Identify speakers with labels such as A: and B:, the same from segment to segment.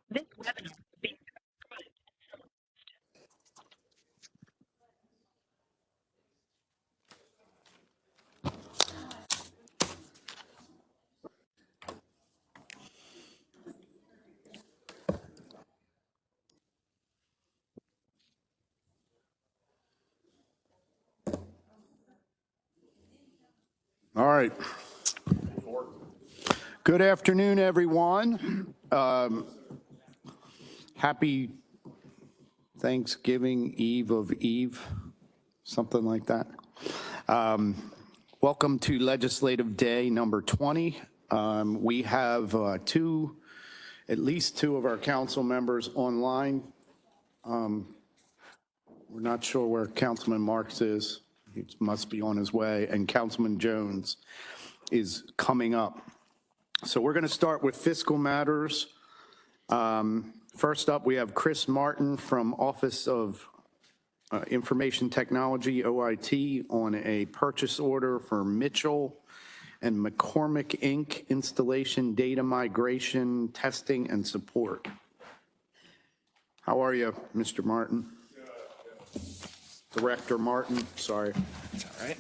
A: This webinar is being recorded.
B: All right. Good afternoon, everyone. Happy Thanksgiving Eve of Eve, something like that. Welcome to Legislative Day number 20. We have at least two of our council members online. We're not sure where Councilman Marks is. He must be on his way, and Councilman Jones is coming up. So we're going to start with fiscal matters. First up, we have Chris Martin from Office of Information Technology, OIT, on a purchase order for Mitchell and McCormick, Inc. installation, data migration, testing, and support. How are you, Mr. Martin? Director Martin, sorry.
C: That's all right.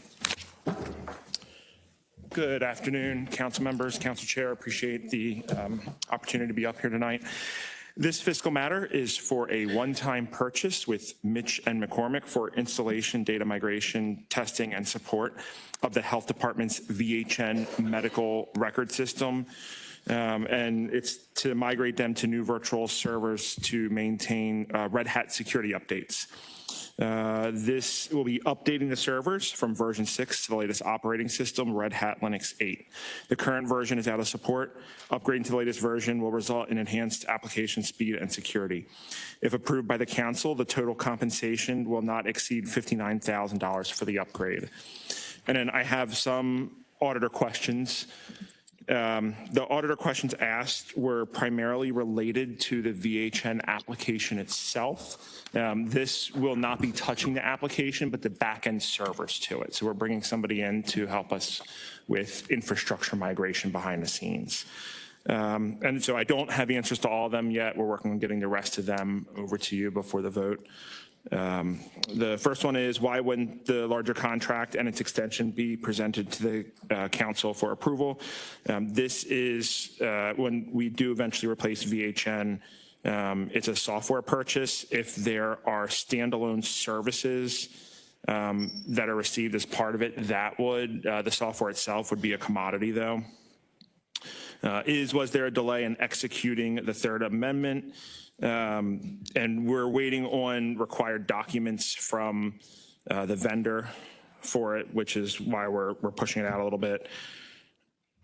C: Good afternoon, council members, council chair. Appreciate the opportunity to be up here tonight. This fiscal matter is for a one-time purchase with Mitch and McCormick for installation, data migration, testing, and support of the health department's VHN medical record system. And it's to migrate them to new virtual servers to maintain Red Hat security updates. This will be updating the servers from version 6 to the latest operating system, Red Hat Linux 8. The current version is out of support. Upgrading to the latest version will result in enhanced application speed and security. If approved by the council, the total compensation will not exceed $59,000 for the upgrade. And then I have some auditor questions. The auditor questions asked were primarily related to the VHN application itself. This will not be touching the application, but the back-end servers to it. So we're bringing somebody in to help us with infrastructure migration behind the scenes. And so I don't have answers to all of them yet. We're working on getting the rest of them over to you before the vote. The first one is, why wouldn't the larger contract and its extension be presented to the council for approval? This is when we do eventually replace VHN, it's a software purchase. If there are standalone services that are received as part of it, that would, the software itself would be a commodity though. Was there a delay in executing the Third Amendment? And we're waiting on required documents from the vendor for it, which is why we're pushing it out a little bit.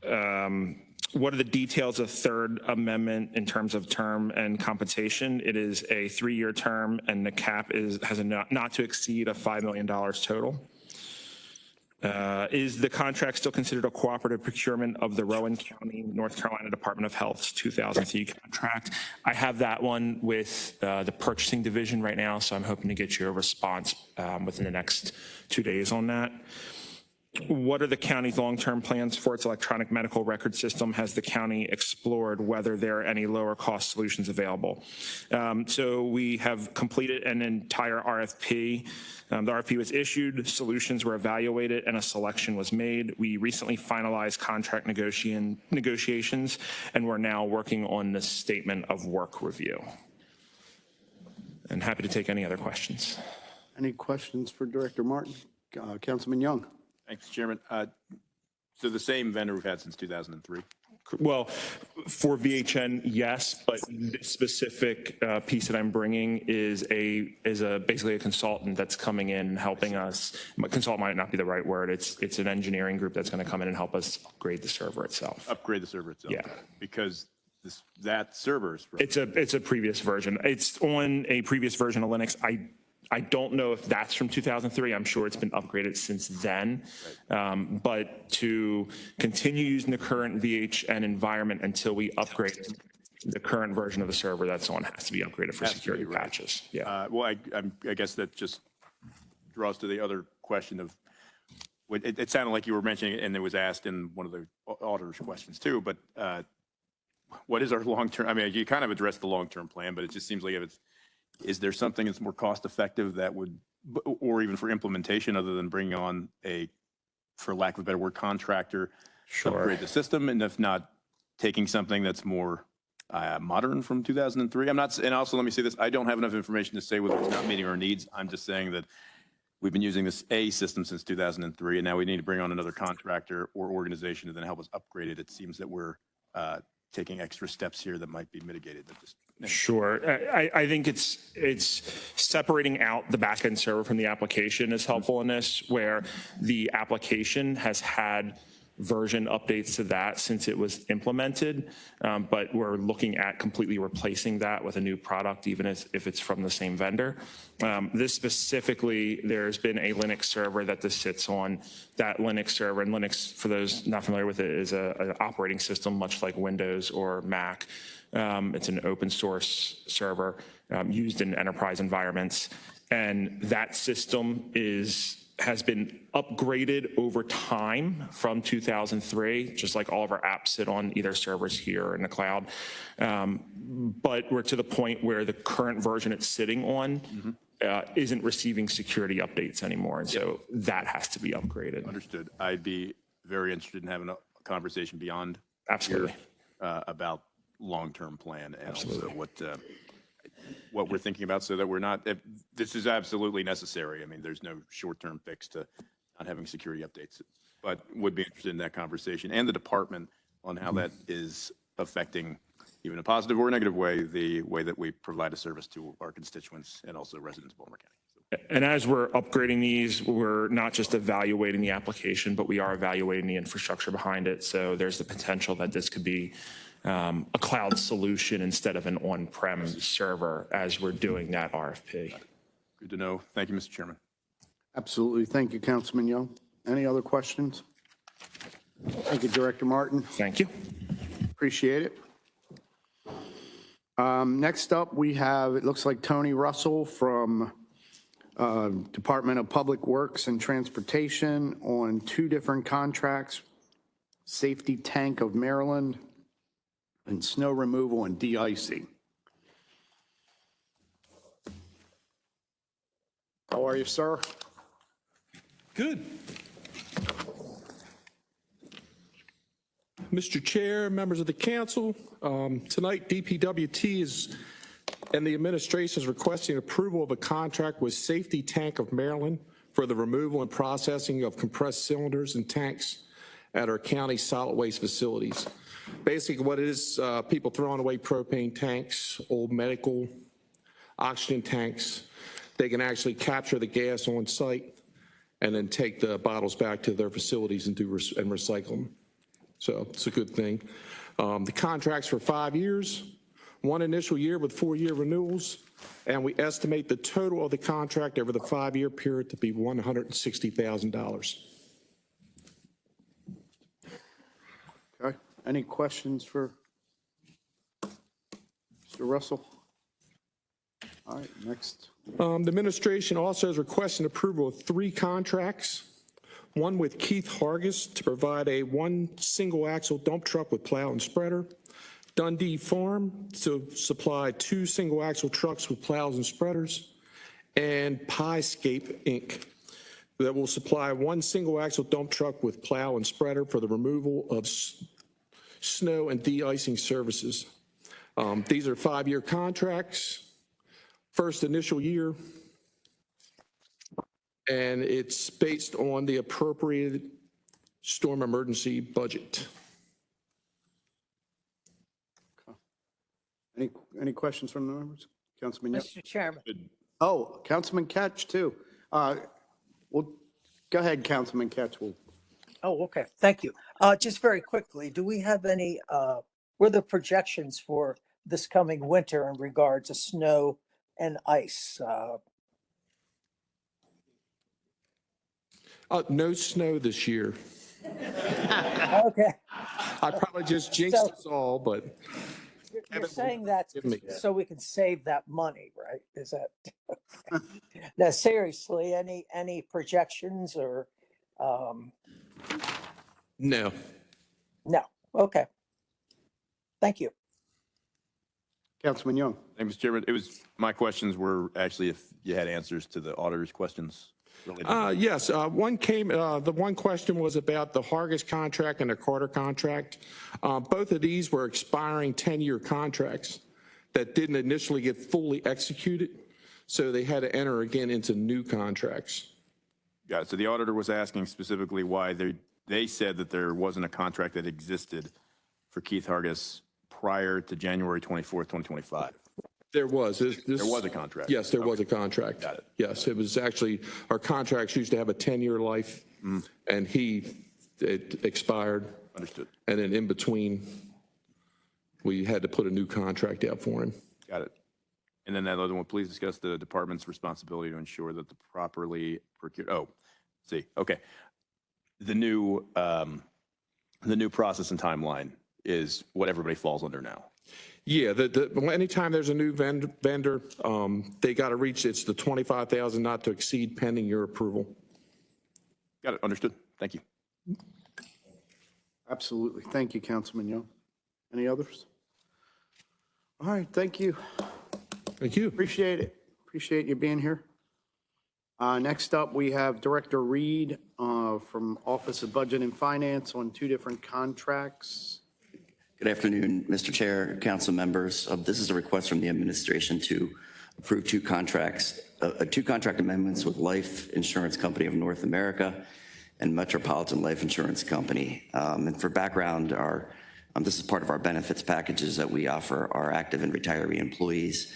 C: What are the details of Third Amendment in terms of term and compensation? It is a 3-year term, and the cap has a not to exceed of $5 million total. Is the contract still considered a cooperative procurement of the Rowan County, North Carolina Department of Health's 2003 contract? I have that one with the purchasing division right now, so I'm hoping to get you a response within the next 2 days on that. What are the county's long-term plans for its electronic medical record system? Has the county explored whether there are any lower cost solutions available? So we have completed an entire RFP. The RFP was issued, solutions were evaluated, and a selection was made. We recently finalized contract negotiations, and we're now working on the statement of work review. And happy to take any other questions.
B: Any questions for Director Martin? Councilman Young.
D: Thanks, Chairman. So the same vendor we've had since 2003?
C: Well, for VHN, yes, but this specific piece that I'm bringing is basically a consultant that's coming in and helping us. Consultant might not be the right word. It's an engineering group that's going to come in and help us upgrade the server itself.
D: Upgrade the server itself?
C: Yeah.
D: Because that server is...
C: It's a previous version. It's on a previous version of Linux. I don't know if that's from 2003. I'm sure it's been upgraded since then. Right. But to continue using the current VHN environment until we upgrade the current version of the server, that's the one that has to be upgraded for security patches. Yeah.
D: Well, I guess that just draws to the other question of, it sounded like you were mentioning it, and it was asked in one of the auditor's questions too, but what is our long-term, I mean, you kind of addressed the long-term plan, but it just seems like is there something that's more cost-effective that would, or even for implementation, other than bringing on for lack of a better word, contractor, upgrade the system, and if not, taking something that's more modern from 2003? I'm not, and also let me say this, I don't have enough information to say whether it's not meeting our needs. I'm just saying that we've been using this system since 2003, and now we need to bring on another contractor or organization to then help us upgrade it. It seems that we're taking extra steps here that might be mitigated.
C: Sure. I think it's separating out the backend server from the application is helpful in this, where the application has had version updates to that since it was implemented, but we're looking at completely replacing that with a new product, even if it's from the same vendor. This specifically, there's been a Linux server that this sits on. That Linux server, and Linux, for those not familiar with it, is an operating system much like Windows or Mac. It's an open source server used in enterprise environments, and that system has been upgraded over time from 2003, just like all of our apps sit on either servers here or in the cloud. But we're to the point where the current version it's sitting on isn't receiving security updates anymore. And so that has to be upgraded.
D: Understood. I'd be very interested in having a conversation beyond
C: Absolutely.
D: About long-term plan and also what we're thinking about, so that we're not, this is absolutely necessary. I mean, there's no short-term fix to not having security updates, but would be interested in that conversation and the department on how that is affecting, even in a positive or a negative way, the way that we provide a service to our constituents and also residents of Baltimore County.
C: And as we're upgrading these, we're not just evaluating the application, but we are evaluating the infrastructure behind it. So there's the potential that this could be a cloud solution instead of an on-prem server as we're doing that RFP.
D: Good to know. Thank you, Mr. Chairman.
B: Absolutely. Thank you, Councilman Young. Any other questions? Thank you, Director Martin.
C: Thank you.
B: Appreciate it. Next up, we have, it looks like Tony Russell from Department of Public Works and Transportation on 2 different contracts, Safety Tank of Maryland and snow removal and de-icing. How are you, sir?
E: Good. Mr. Chair, members of the council, tonight DPWT and the administration is requesting approval of a contract with Safety Tank of Maryland for the removal and processing of compressed cylinders and tanks at our county solid waste facilities. Basically what it is, people throwing away propane tanks, old medical oxygen tanks. They can actually capture the gas on site and then take the bottles back to their facilities and recycle them. So it's a good thing. The contract's for 5 years, 1 initial year with 4-year renewals, and we estimate the total of the contract over the 5-year period to be $160,000.
B: Okay. Any questions for Mr. Russell? All right, next.
E: The administration also is requesting approval of 3 contracts. One with Keith Hargis to provide a 1 single axle dump truck with plow and spreader. Dundee Farm to supply 2 single axle trucks with plows and spreaders. And Piescape Inc. that will supply 1 single axle dump truck with plow and spreader for the removal of snow and de-icing services. These are 5-year contracts. First initial year, and it's based on the appropriated storm emergency budget.
B: Any questions from the members? Councilman Yap?
A: Mr. Chairman,
B: Oh, Councilman Ketch, too. Well, go ahead, Councilman Ketch.
A: oh, okay, thank you. Just very quickly, do we have any, what are the projections for this coming winter in regards to snow and ice?
E: No snow this year.
A: Okay,
E: I probably just jinxed us all, but
A: you're saying that
E: Give me-
A: so we can save that money, right? Is that? Now, seriously, any projections or,
E: no.
A: no, okay. Thank you.
B: Councilman Young.
D: Thank you, Mr. Chairman. My questions were actually if you had answers to the auditor's questions. related to that.
E: Yes, the one question was about the Hargis contract and the Carter contract. Both of these were expiring 10-year contracts that didn't initially get fully executed, so they had to enter again into new contracts.
D: Got it. So the auditor was asking specifically why they said that there wasn't a contract that existed for Keith Hargis prior to January 24th, 2025.
E: There was.
D: There was a contract.
E: Yes, there was a contract.
D: Got it.
E: Yes, it was actually, our contracts used to have a 10-year life, and it expired.
D: Understood.
E: And then in between, we had to put a new contract out for him.
D: Got it. And then that other one, please discuss the department's responsibility to ensure that the properly procured, okay. The new process and timeline is what everybody falls under now.
E: Yeah, anytime there's a new vendor, they got to reach, it's the 25,000 not to exceed pending your approval.
D: Got it. Understood. Thank you.
B: Absolutely. Thank you, Councilman Young. Any others? All right, thank you.
E: Thank you.
B: Appreciate it. Appreciate you being here. Next up, we have Director Reed from Office of Budget and Finance on 2 different contracts.
F: Good afternoon, Mr. Chair, council members. This is a request from the administration to approve 2 contracts, 2 contract amendments with Life Insurance Company of North America and Metropolitan Life Insurance Company. And for background, this is part of our benefits packages that we offer our active and retiree employees.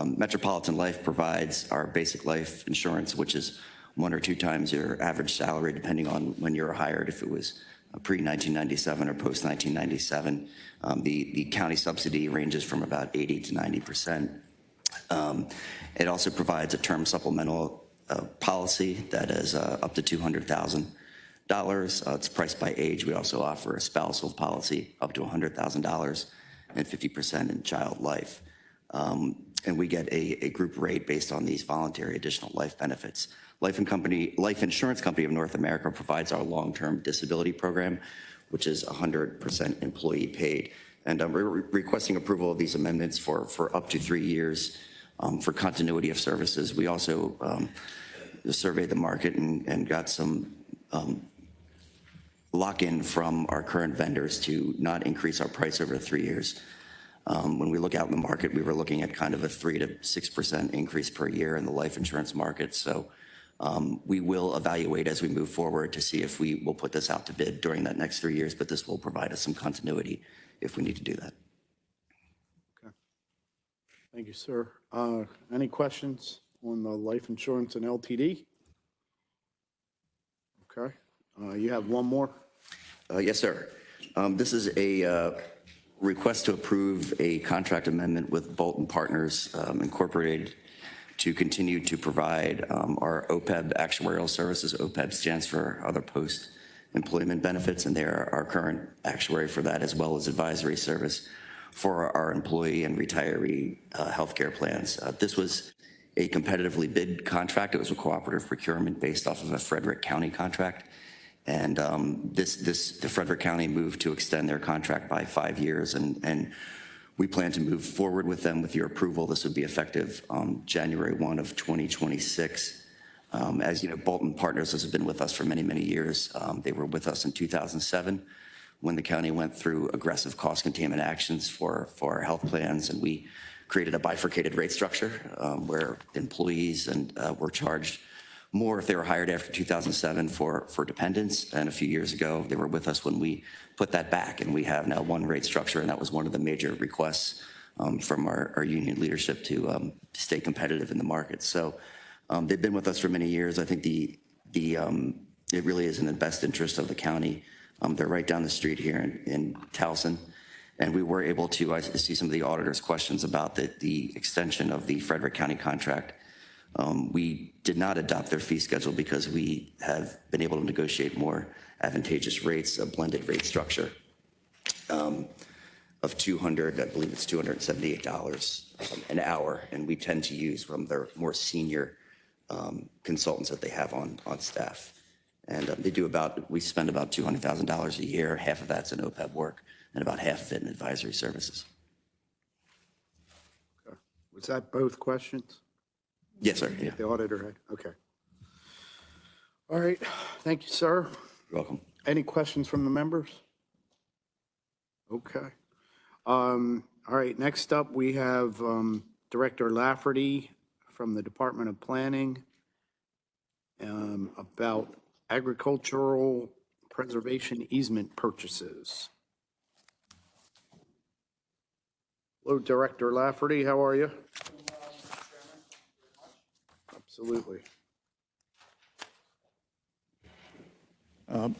F: Metropolitan Life provides our basic life insurance, which is 1 or 2 times your average salary, depending on when you're hired, if it was pre-1997 or post-1997. The county subsidy ranges from about 80 to 90%. It also provides a term supplemental policy that is up to $200,000. It's priced by age. We also offer a spousal policy up to $100,000 and 50% in child life. And we get a group rate based on these voluntary additional life benefits. Life Insurance Company of North America provides our long-term disability program, which is 100% employee paid. And we're requesting approval of these amendments for up to 3 years for continuity of services. We also surveyed the market and got some lock-in from our current vendors to not increase our price over 3 years. When we look out in the market, we were looking at kind of a 3 to 6% increase per year in the life insurance market. So we will evaluate as we move forward to see if we will put this out to bid during that next 3 years, but this will provide us some continuity if we need to do that.
B: Okay. Thank you, sir. Any questions on the life insurance and LTD? Okay. You have one more?
F: Yes, sir. This is a request to approve a contract amendment with Bolton Partners Incorporated to continue to provide our OPEB actuarial services. OPEB stands for Other Post-Employment Benefits, and they're our current actuary for that, as well as advisory service for our employee and retiree healthcare plans. This was a competitively bid contract. It was a cooperative procurement based off of a Frederick County contract. And the Frederick County moved to extend their contract by 5 years, and we plan to move forward with them with your approval. This would be effective January 1 of 2026. As you know, Bolton Partners has been with us for many, many years. They were with us in 2007 when the county went through aggressive cost containment actions for our health plans, and we created a bifurcated rate structure where employees were charged more if they were hired after 2007 for dependents. And a few years ago, they were with us when we put that back, and we have now one rate structure, and that was one of the major requests from our union leadership to stay competitive in the market. So they've been with us for many years. I think it really is in the best interest of the county. They're right down the street here in Towson. And we were able to, I see some of the auditor's questions about the extension of the Frederick County contract. We did not adopt their fee schedule because we have been able to negotiate more advantageous rates, a blended rate structure of I believe it's $278 an hour. And we tend to use from their more senior consultants that they have on staff. And we spend about $200,000 a year. Half of that's in OPEB work and about half of it in advisory services.
B: Was that both questions?
F: Yes, sir. Yeah,
B: The auditor had, okay. All right, thank you, sir.
F: you're welcome.
B: Any questions from the members? Okay. All right, next up, we have Director Lafferty from the Department of Planning about agricultural preservation easement purchases. Hello, Director Lafferty, how are you? Absolutely.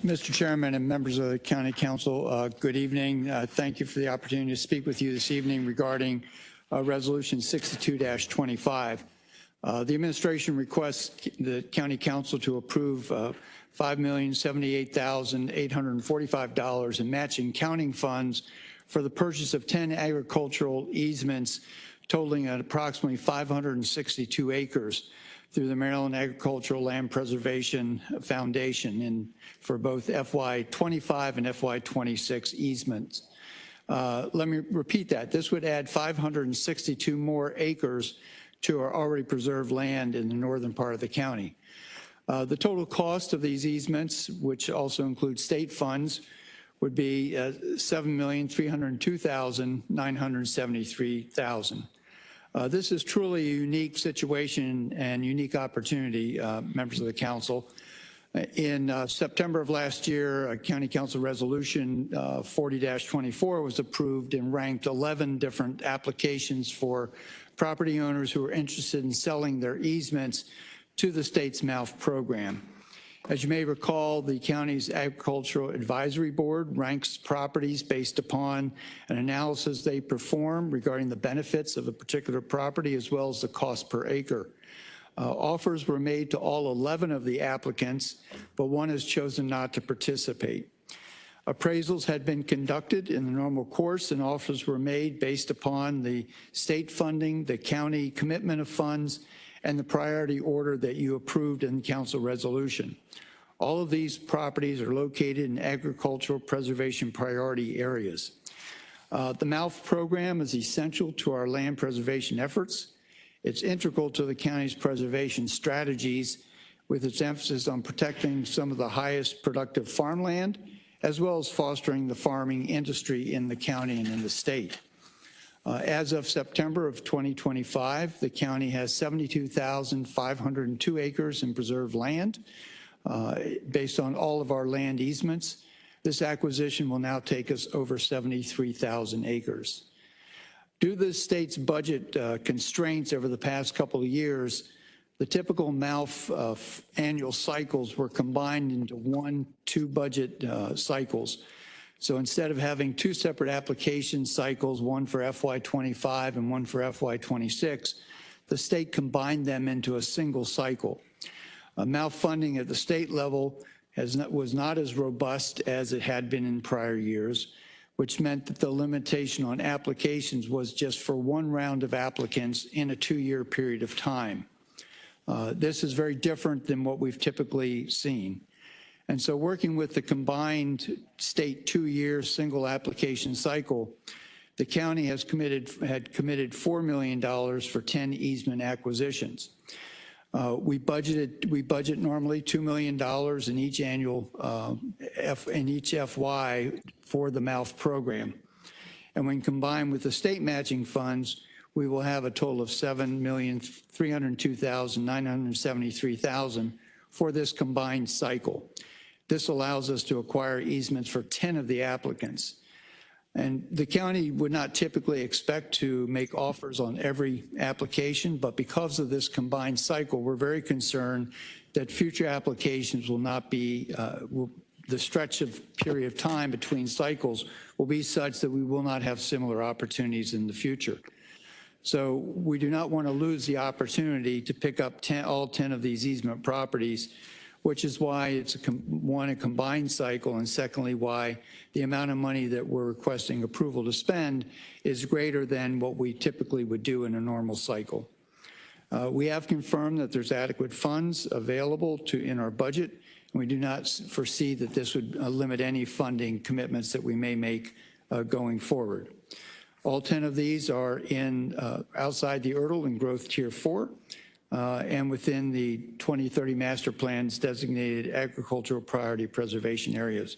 G: Mr. Chairman and members of the County Council, good evening. Thank you for the opportunity to speak with you this evening regarding Resolution 62-25. The administration requests the County Council to approve $5,078,845 in matching counting funds for the purchase of 10 agricultural easements totaling at approximately 562 acres through the Maryland Agricultural Land Preservation Foundation and for both FY25 and FY26 easements. Let me repeat that. This would add 562 more acres to our already preserved land in the northern part of the county. The total cost of these easements, which also includes state funds, would be $7,302,973. This is truly a unique situation and unique opportunity, members of the council. In September of last year, a County Council Resolution 40-24 was approved and ranked 11 different applications for property owners who are interested in selling their easements to the state's MALF program. As you may recall, the county's Agricultural Advisory Board ranks properties based upon an analysis they perform regarding the benefits of a particular property as well as the cost per acre. Offers were made to all 11 of the applicants, but one has chosen not to participate. Appraisals had been conducted in the normal course and offers were made based upon the state funding, the county commitment of funds, and the priority order that you approved in the council resolution. All of these properties are located in agricultural preservation priority areas. The MALF program is essential to our land preservation efforts. It's integral to the county's preservation strategies with its emphasis on protecting some of the highest productive farmland, as well as fostering the farming industry in the county and in the state. As of September of 2025, the county has 72,502 acres in preserved land based on all of our land easements. This acquisition will now take us over 73,000 acres. Due to the state's budget constraints over the past couple of years, the typical MALF annual cycles were combined into 2 budget cycles. So instead of having 2 separate application cycles, one for FY25 and one for FY26, the state combined them into a single cycle. MALF funding at the state level was not as robust as it had been in prior years, which meant that the limitation on applications was just for one round of applicants in a 2-year period of time. This is very different than what we've typically seen. And so working with the combined state 2-year single application cycle, the county had committed $4 million for 10 easement acquisitions. We budget normally $2 million in each annual, in each FY for the MALF program. And when combined with the state matching funds, we will have a total of $7,302,973 for this combined cycle. This allows us to acquire easements for 10 of the applicants. And the county would not typically expect to make offers on every application, but because of this combined cycle, we're very concerned that future applications will not be, the stretch of period of time between cycles will be such that we will not have similar opportunities in the future. So we do not want to lose the opportunity to pick up all 10 of these easement properties, which is why it's a combined cycle, and secondly, why the amount of money that we're requesting approval to spend is greater than what we typically would do in a normal cycle. We have confirmed that there's adequate funds available in our budget, and we do not foresee that this would limit any funding commitments that we may make going forward. All 10 of these are in outside the ERDL in growth tier 4 and within the 2030 master plan's designated agricultural priority preservation areas.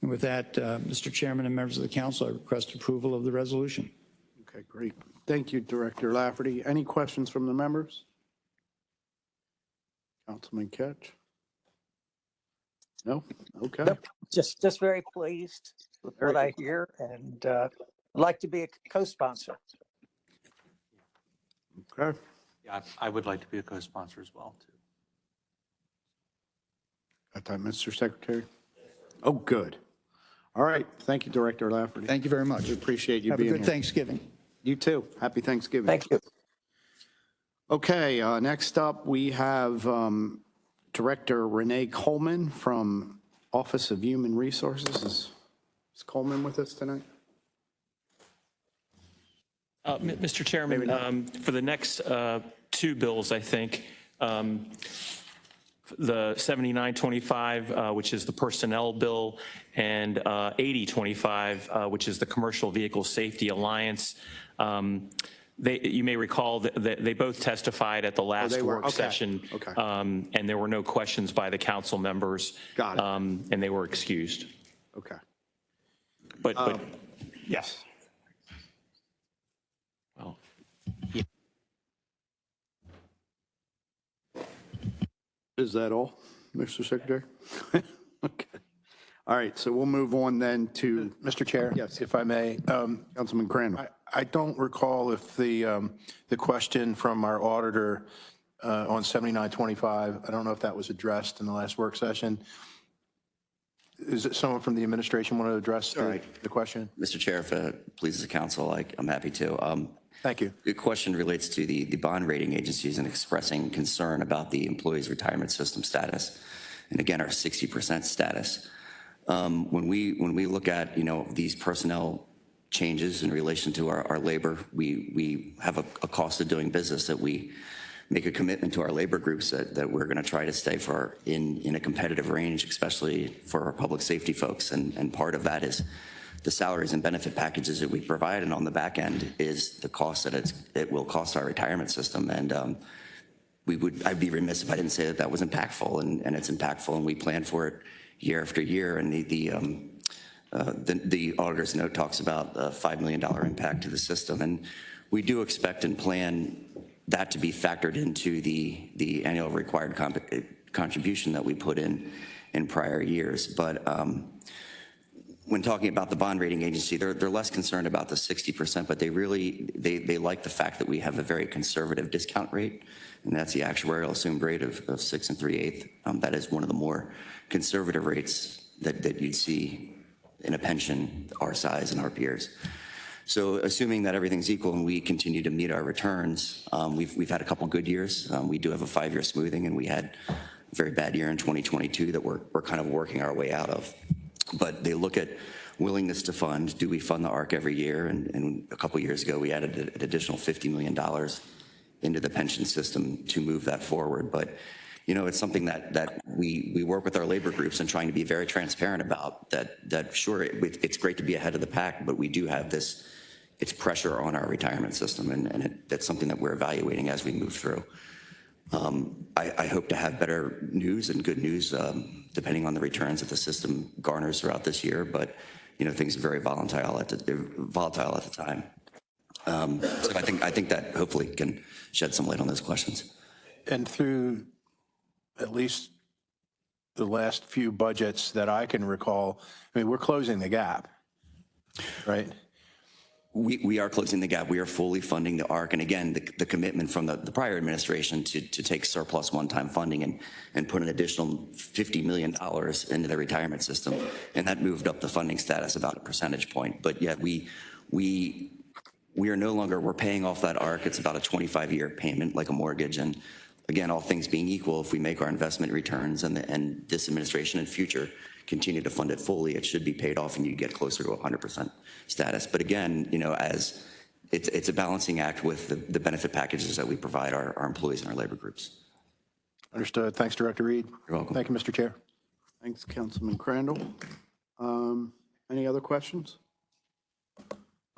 G: And with that, Mr. Chairman and members of the council, I request approval of the resolution.
B: Okay, great. Thank you, Director Lafferty. Any questions from the members? Councilman Ketch? No? Okay.
A: Nope. Just very pleased with
B: Very
A: what I hear, and I'd like to be a co-sponsor.
B: Okay.
H: Yeah, I would like to be a co-sponsor as well, too.
B: Got that, Mr. Secretary? Oh, good. All right. Thank you, Director Lafferty.
G: Thank you very much.
B: We appreciate you
G: Have a
B: being
G: good
B: here.
G: Thanksgiving.
B: You too. Happy Thanksgiving.
A: Thank you.
B: Okay, next up, we have Director Renee Coleman from Office of Human Resources. Is Coleman with us tonight?
I: Mr. Chairman, for the next two bills, I think, the 7925, which is the personnel bill, and 8025, which is the Commercial Vehicle Safety Alliance. You may recall that they both testified at the last
B: they were?
I: work
B: Okay.
I: session.
B: Okay.
I: And there were no questions by the council members.
B: Got it.
I: And they were excused.
B: Okay.
I: But
B: Yes.
I: well,
B: Is that all, Mr. Secretary? Okay. All right, so we'll move on then to
J: Mr. Chair?
B: Yes.
J: If I may.
B: Councilman Crandall.
J: I don't recall if the question from our auditor on 7925, I don't know if that was addressed in the last work session. Is it someone from the administration want to address the question?
F: Mr. Chair, if it pleases the council, I'm happy to.
J: Thank you.
F: The question relates to the bond rating agencies and expressing concern about the employees' retirement system status, and again, our 60% status. When we look at these personnel changes in relation to our labor, we have a cost of doing business that we make a commitment to our labor groups that we're going to try to stay in a competitive range, especially for our public safety folks, and part of that is the salaries and benefit packages that we provide, and on the back end is the cost that it will cost our retirement system. And I'd be remiss if I didn't say that was impactful, and it's impactful, and we plan for it year after year. And the auditor's note talks about a $5 million impact to the system, and we do expect and plan that to be factored into the annual required contribution that we put in prior years. But when talking about the bond rating agency, they're less concerned about the 60%, but they like the fact that we have a very conservative discount rate, and that's the actuarial assumed rate of 6 3/8. That is one of the more conservative rates that you'd see in a pension our size and our peers. So assuming that everything's equal and we continue to meet our returns, we've had a couple good years. We do have a 5-year smoothing, and we had a very bad year in 2022 that we're kind of working our way out of. But they look at willingness to fund. Do we fund the ARC every year? And a couple years ago, we added an additional $50 million into the pension system to move that forward. But it's something that we work with our labor groups and trying to be very transparent about. That sure, it's great to be ahead of the pack, but we do have it's pressure on our retirement system, and that's something that we're evaluating as we move through. I hope to have better news and good news depending on the returns that the system garners throughout this year, but things are very volatile at the time. So I think that hopefully can shed some light on those questions.
J: And through at least the last few budgets that I can recall, I mean, we're closing the gap, right?
F: We are closing the gap. We are fully funding the ARC. And again, the commitment from the prior administration to take surplus one-time funding and put an additional $50 million into the retirement system. And that moved up the funding status about a percentage point. But yet we are no longer, we're paying off that ARC. It's about a 25-year payment like a mortgage. And again, all things being equal, if we make our investment returns and this administration and future continue to fund it fully, it should be paid off and you get closer to 100% status. But again, as it's a balancing act with the benefit packages that we provide our employees and our labor groups.
J: Understood. Thanks, Director Reed.
F: You're welcome.
J: Thank you, Mr. Chair.
B: Thanks, Councilman Crandall. Any other questions?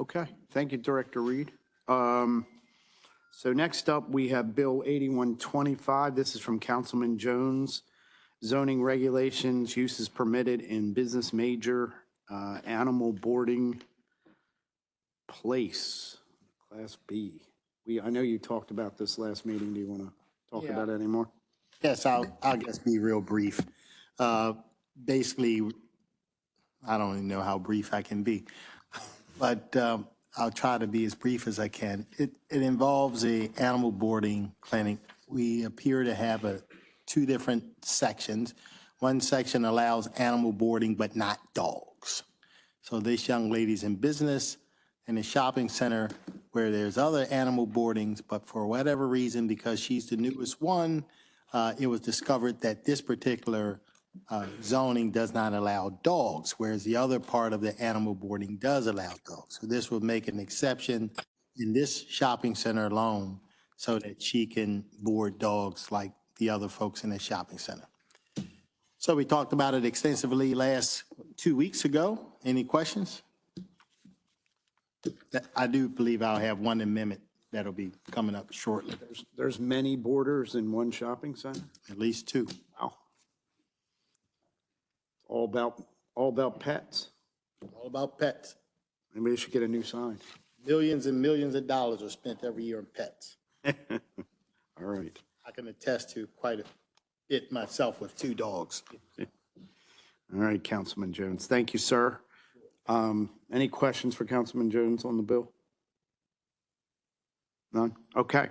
B: Okay, thank you, Director Reed. So next up, we have Bill 8125. This is from Councilman Jones. Zoning regulations, uses permitted in business major, animal boarding place, Class B. I know you talked about this last meeting. Do you want to talk about it anymore?
K: Yes, I'll just be real brief. Basically, I don't even know how brief I can be, but I'll try to be as brief as I can. It involves a animal boarding clinic. We appear to have two different sections. One section allows animal boarding, but not dogs. So this young lady's in business in a shopping center where there's other animal boardings, but for whatever reason, because she's the newest one, it was discovered that this particular zoning does not allow dogs, whereas the other part of the animal boarding does allow dogs. So this will make an exception in this shopping center alone so that she can board dogs like the other folks in the shopping center. So we talked about it extensively 2 weeks ago. Any questions? I do believe I'll have one amendment that'll be coming up shortly.
B: There's many boarders in one shopping center?
K: At least two.
B: Wow. All about pets.
K: All about pets.
B: Maybe they should get a new sign.
K: Millions and millions of dollars are spent every year on pets.
B: All right.
K: I can attest to quite a bit myself with two dogs.
B: All right, Councilman Jones. Thank you, sir. Any questions for Councilman Jones on the bill? None? Okay.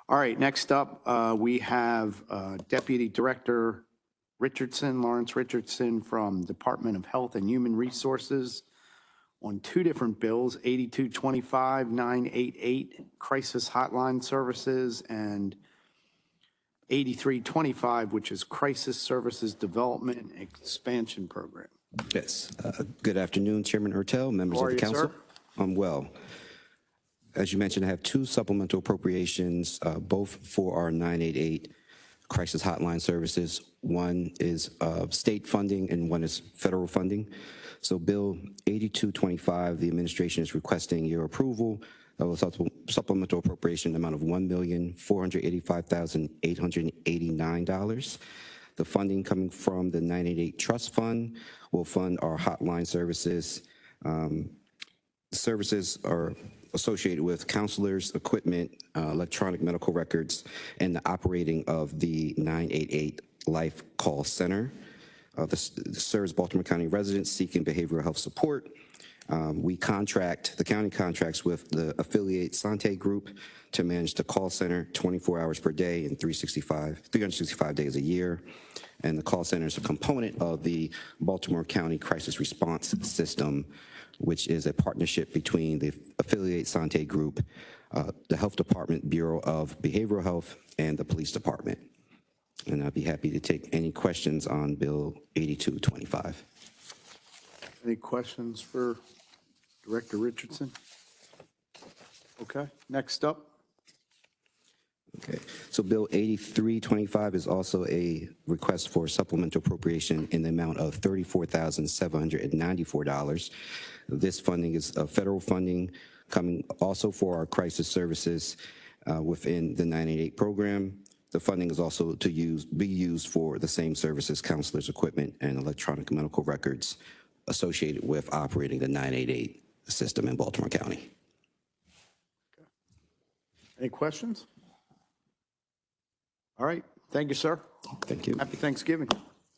B: All right, next up, we have Deputy Director Richardson, Lawrence Richardson from Department of Health and Human Resources on two different bills, 8225, 988, Crisis Hotline Services, and 8325, which is Crisis Services Development and Expansion Program.
L: Yes. Good afternoon, Chairman Hertel, members of the council.
B: Sir?
L: I'm well. As you mentioned, I have two supplemental appropriations, both for our 988 Crisis Hotline Services. One is state funding and one is federal funding. So Bill 8225, the administration is requesting your approval of a supplemental appropriation amount of $1,485,889. The funding coming from the 988 Trust Fund will fund our hotline services. Services are associated with counselors, equipment, electronic medical records, and the operating of the 988 Life Call Center. This serves Baltimore County residents seeking behavioral health support. The county contracts with the affiliate Sante Group to manage the call center 24 hours per day and 365 days a year. And the call center is a component of the Baltimore County Crisis Response System, which is a partnership between the affiliate Sante Group, the Health Department Bureau of Behavioral Health, and the Police Department. And I'd be happy to take any questions on Bill 8225.
B: Any questions for Director Richardson? Okay, next up.
L: Okay, so Bill 8325 is also a request for supplemental appropriation in the amount of $34,794. This funding is federal funding coming also for our crisis services within the 988 program. The funding is also to be used for the same services, counselors, equipment, and electronic medical records associated with operating the 988 system in Baltimore County.
B: Any questions? All right, thank you, sir.
L: Thank you.
B: Happy Thanksgiving.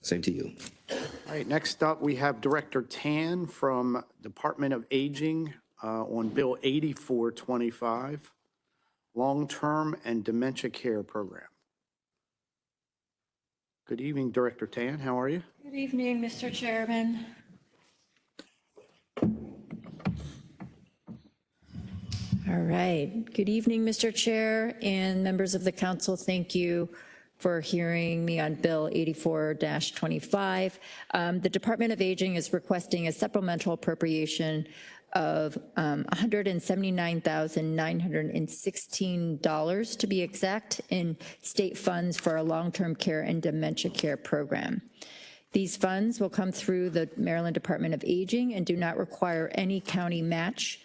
L: Same to you.
B: All right, next up, we have Director Tan from Department of Aging on Bill 8425, Long-Term and Dementia Care Program. Good evening, Director Tan. How are you?
M: Good evening, Mr. Chairman. All right. Good evening, Mr. Chair and members of the council. Thank you for hearing me on Bill 84-25. The Department of Aging is requesting a supplemental appropriation of $179,916 to be exact in state funds for our long-term care and dementia care program. These funds will come through the Maryland Department of Aging and do not require any county match.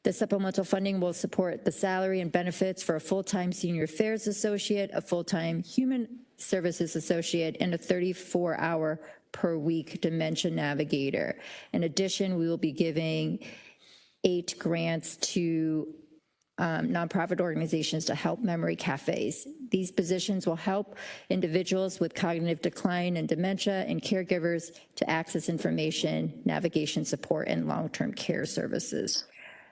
M: The supplemental funding will support the salary and benefits for a full-time senior affairs associate, a full-time human services associate, and a 34-hour per week dementia navigator. In addition, we will be giving 8 grants to nonprofit organizations to help memory cafes. These positions will help individuals with cognitive decline and dementia and caregivers to access information, navigation support, and long-term care services.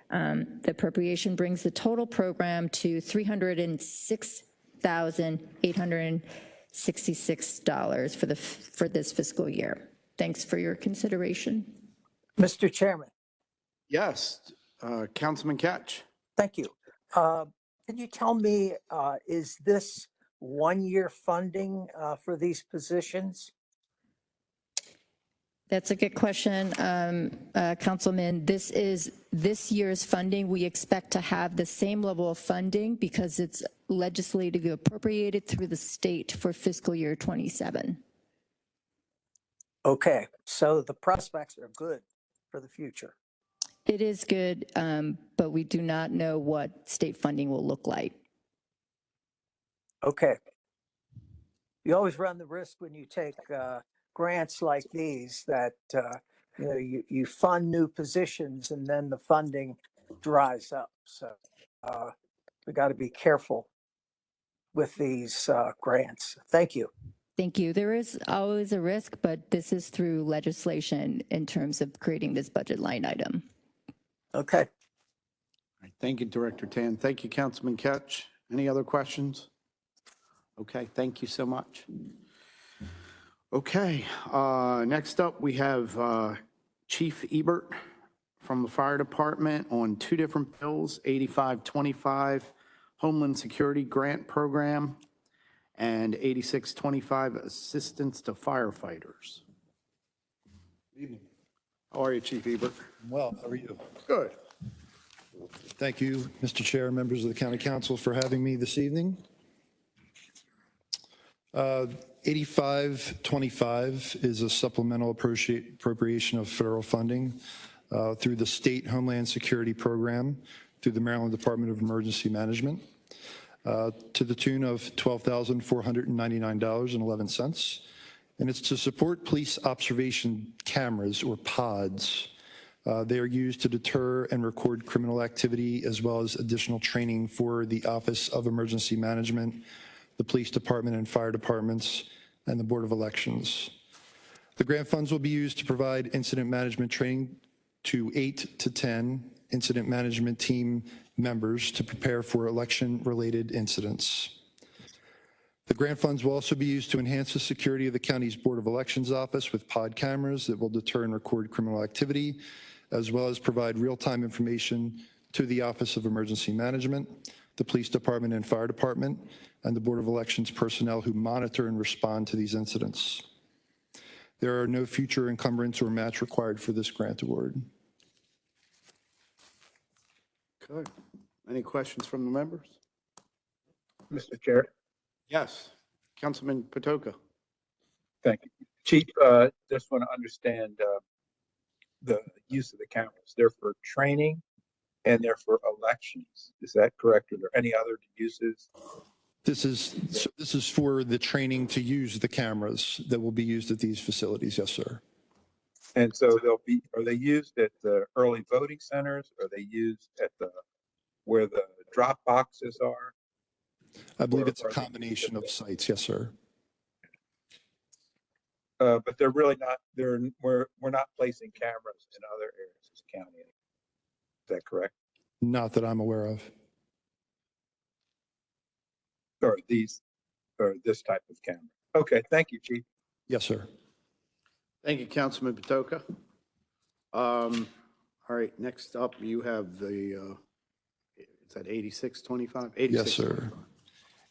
M: The appropriation brings the total program to $306,866 for this fiscal year. Thanks for your consideration.
A: Mr. Chairman,
B: Yes, Councilman Ketch.
A: thank you. Can you tell me, is this one-year funding for these positions?
M: That's a good question, Councilman. This is this year's funding. We expect to have the same level of funding because it's legislatively appropriated through the state for fiscal year 27.
A: Okay, so the prospects are good for the future.
M: It is good, but we do not know what state funding will look like.
A: Okay. You always run the risk when you take grants like these that you fund new positions and then the funding dries up. So we got to be careful with these grants. Thank you.
M: Thank you. There is always a risk, but this is through legislation in terms of creating this budget line item.
A: Okay.
B: All right, thank you, Director Tan. Thank you, Councilman Ketch. Any other questions? Okay, thank you so much. Okay, next up we have Chief Ebert from the Fire Department on 2 different bills, 8525 Homeland Security Grant Program and 8625 Assistance to Firefighters.
N: Evening.
B: How are you, Chief Ebert?
N: Well, how are you?
B: Good.
N: Thank you, Mr. Chair, members of the County Council, for having me this evening. 8525 is a supplemental appropriation of federal funding through the State Homeland Security Program through the Maryland Department of Emergency Management to the tune of $12,499.11. And it's to support police observation cameras, or pods. They are used to deter and record criminal activity, as well as additional training for the Office of Emergency Management, the Police Department and Fire Departments, and the Board of Elections. The grant funds will be used to provide incident management training to 8 to 10 incident management team members to prepare for election-related incidents. The grant funds will also be used to enhance the security of the county's Board of Elections office with pod cameras that will deter and record criminal activity, as well as provide real-time information to the Office of Emergency Management, the Police Department and Fire Department, and the Board of Elections personnel who monitor and respond to these incidents. There are no future encumbrance or match required for this grant award.
B: Good. Any questions from the members?
O: Mr. Chair.
B: Yes. Councilman Patoka.
O: Thank you. Chief, just want to understand the use of the cameras. They're for training and they're for elections. Is that correct? Are there any other uses?
N: This is for the training to use the cameras that will be used at these facilities. Yes, sir.
O: And so are they used at the early voting centers? Are they used at where the drop boxes are?
N: I believe it's a combination of sites. Yes, sir.
O: But they're really not, we're not placing cameras in other areas of the county. Is that correct?
N: Not that I'm aware of.
O: Or this type of camera. Okay, thank you, Chief.
N: Yes, sir.
B: Thank you, Councilman Patoka. All right, next up, you have the, is that 8625?
N: Yes, sir.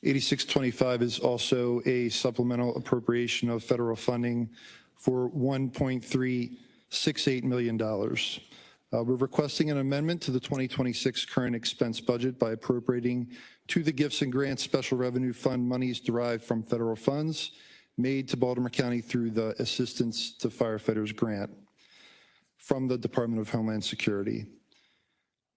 N: 8625 is also a supplemental appropriation of federal funding for $1.368 million. We're requesting an amendment to the 2026 current expense budget by appropriating to the Gifts and Grants Special Revenue Fund monies derived from federal funds made to Baltimore County through the Assistance to Firefighters Grant from the Department of Homeland Security.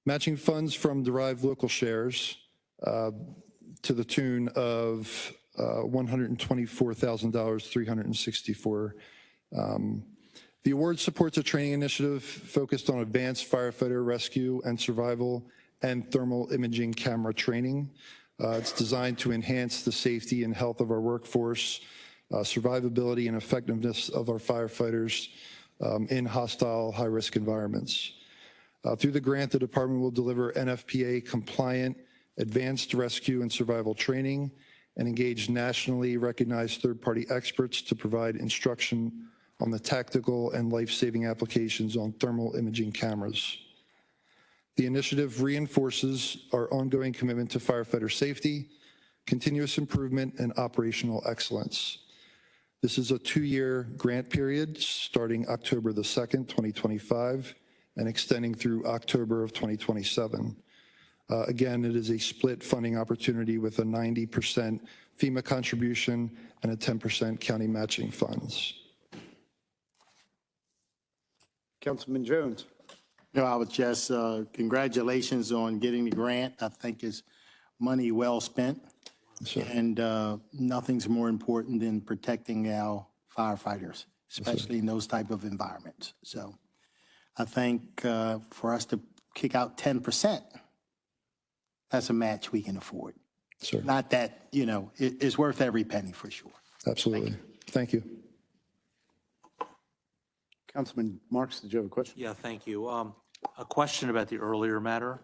N: Matching funds from derived local shares to the tune of $124,364. The award supports a training initiative focused on advanced firefighter rescue and survival and thermal imaging camera training. It's designed to enhance the safety and health of our workforce, survivability and effectiveness of our firefighters in hostile, high-risk environments. Through the grant, the department will deliver NFPA-compliant advanced rescue and survival training and engage nationally recognized third-party experts to provide instruction on the tactical and life-saving applications on thermal imaging cameras. The initiative reinforces our ongoing commitment to firefighter safety, continuous improvement, and operational excellence. This is a 2-year grant period starting October the 2nd, 2025, and extending through October of 2027. Again, it is a split funding opportunity with a 90% FEMA contribution and a 10% county matching funds.
B: Councilman Jones.
K: No, I would just, congratulations on getting the grant. I think it's money well spent. And nothing's more important than protecting our firefighters, especially in those type of environments. So I think for us to kick out 10%, that's a match we can afford.
N: Sure.
K: Not that, you know, it's worth every penny for sure.
N: Absolutely. Thank you.
B: Councilman Marks, did you have a question?
H: Yeah, thank you. A question about the earlier matter.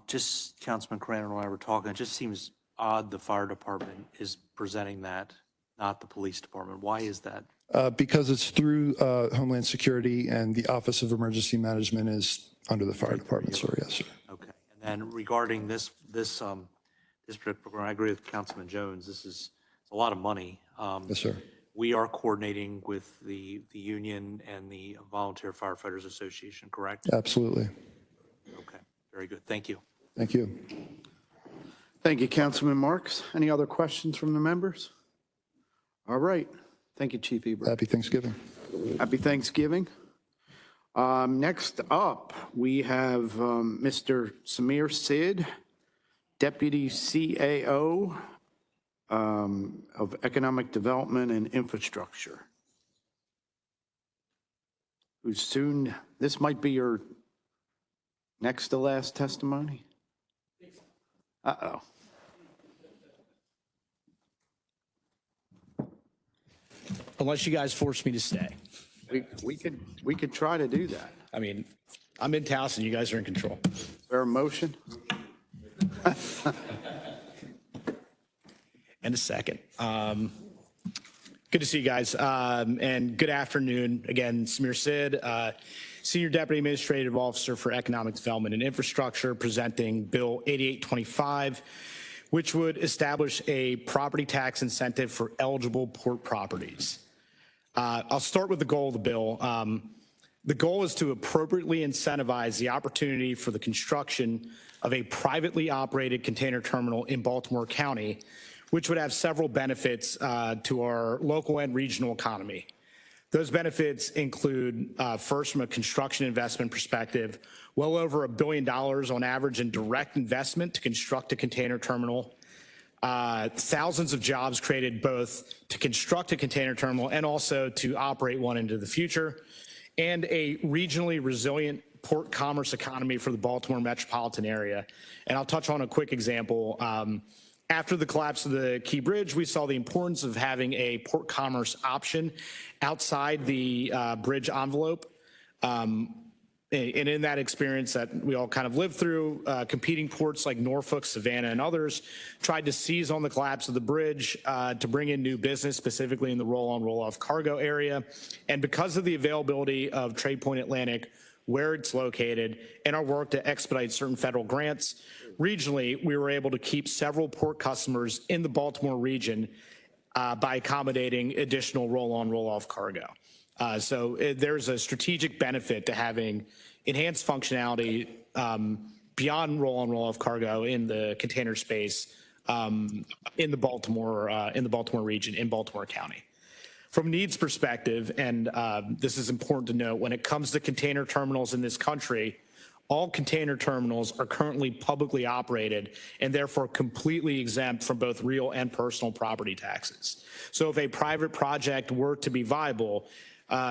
H: Just Councilman Crandall and I were talking, it just seems odd the fire department is presenting that, not the police department. Why is that?
N: Because it's through Homeland Security and the Office of Emergency Management is under the fire department, sir. Yes, sir.
H: Okay. And then regarding this particular program, I agree with Councilman Jones. This is a lot of money.
N: Yes, sir.
H: We are coordinating with the union and the Volunteer Firefighters Association, correct?
N: Absolutely.
H: Okay, very good. Thank you.
N: Thank you.
B: Thank you, Councilman Marks. Any other questions from the members? All right. Thank you, Chief Ebert.
N: Happy Thanksgiving.
B: Happy Thanksgiving. Next up, we have Mr. Samir Sid, Deputy CAO of Economic Development and Infrastructure, who's soon, this might be your next to last testimony? Uh-oh.
P: Unless you guys force me to stay.
B: We could try to do that.
P: I mean, I'm in Towson, you guys are in control.
B: Is there a motion?
P: In a second. Good to see you guys. And good afternoon. Again, Samir Sid, Senior Deputy Administrative Officer for Economic Development and Infrastructure, presenting Bill 8825, which would establish a property tax incentive for eligible port properties. I'll start with the goal of the bill. The goal is to appropriately incentivize the opportunity for the construction of a privately operated container terminal in Baltimore County, which would have several benefits to our local and regional economy. Those benefits include, first, from a construction investment perspective, well over $1 billion on average in direct investment to construct a container terminal, thousands of jobs created both to construct a container terminal and also to operate one into the future, and a regionally resilient port commerce economy for the Baltimore metropolitan area. And I'll touch on a quick example. After the collapse of the Key Bridge, we saw the importance of having a port commerce option outside the bridge envelope. And in that experience that we all kind of lived through, competing ports like Norfolk, Savannah, and others tried to seize on the collapse of the bridge to bring in new business, specifically in the roll-on, roll-off cargo area. And because of the availability of Trade Point Atlantic, where it's located, and our work to expedite certain federal grants, regionally, we were able to keep several port customers in the Baltimore region by accommodating additional roll-on, roll-off cargo. So there's a strategic benefit to having enhanced functionality beyond roll-on, roll-off cargo in the container space in the Baltimore region, in Baltimore County. From a needs perspective, and this is important to note, when it comes to container terminals in this country, all container terminals are currently publicly operated and therefore completely exempt from both real and personal property taxes. So if a private project were to be viable,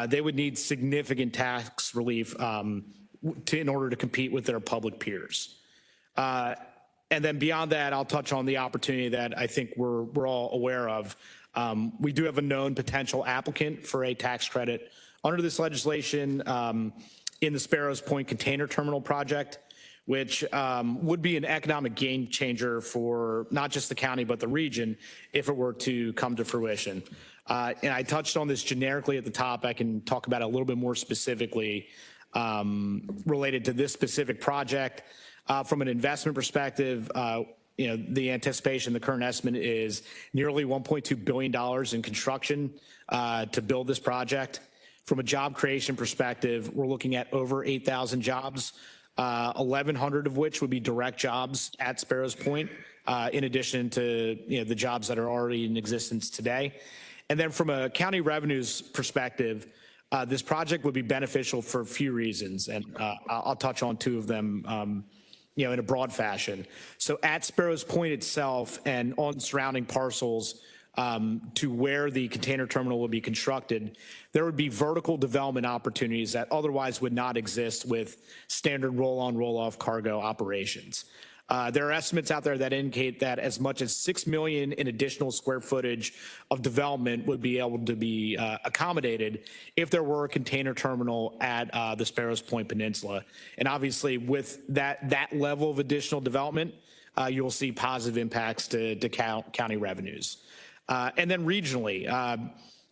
P: they would need significant tax relief in order to compete with their public peers. And then beyond that, I'll touch on the opportunity that I think we're all aware of. We do have a known potential applicant for a tax credit under this legislation in the Sparrows Point Container Terminal project, which would be an economic game changer for not just the county, but the region if it were to come to fruition. And I touched on this generically at the top. I can talk about it a little bit more specifically related to this specific project. From an investment perspective, the anticipation, the current estimate is nearly $1.2 billion in construction to build this project. From a job creation perspective, we're looking at over 8,000 jobs, 1,100 of which would be direct jobs at Sparrows Point, in addition to the jobs that are already in existence today. And then from a county revenues perspective, this project would be beneficial for a few reasons, and I'll touch on two of them in a broad fashion. So at Sparrows Point itself and on surrounding parcels to where the container terminal will be constructed, there would be vertical development opportunities that otherwise would not exist with standard roll-on, roll-off cargo operations. There are estimates out there that indicate that as much as 6 million in additional square footage of development would be able to be accommodated if there were a container terminal at the Sparrows Point Peninsula. And obviously with that level of additional development, you'll see positive impacts to county revenues. And then regionally,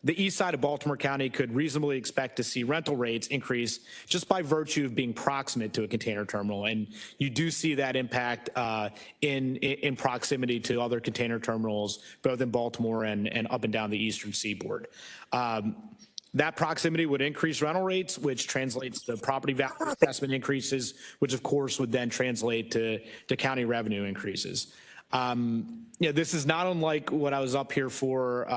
P: the east side of Baltimore County could reasonably expect to see rental rates increase just by virtue of being proximate to a container terminal. And you do see that impact in proximity to other container terminals, both in Baltimore and up and down the eastern seaboard. That proximity would increase rental rates, which translates to property value assessment increases, which of course would then translate to county revenue increases. This is not unlike what I was up here for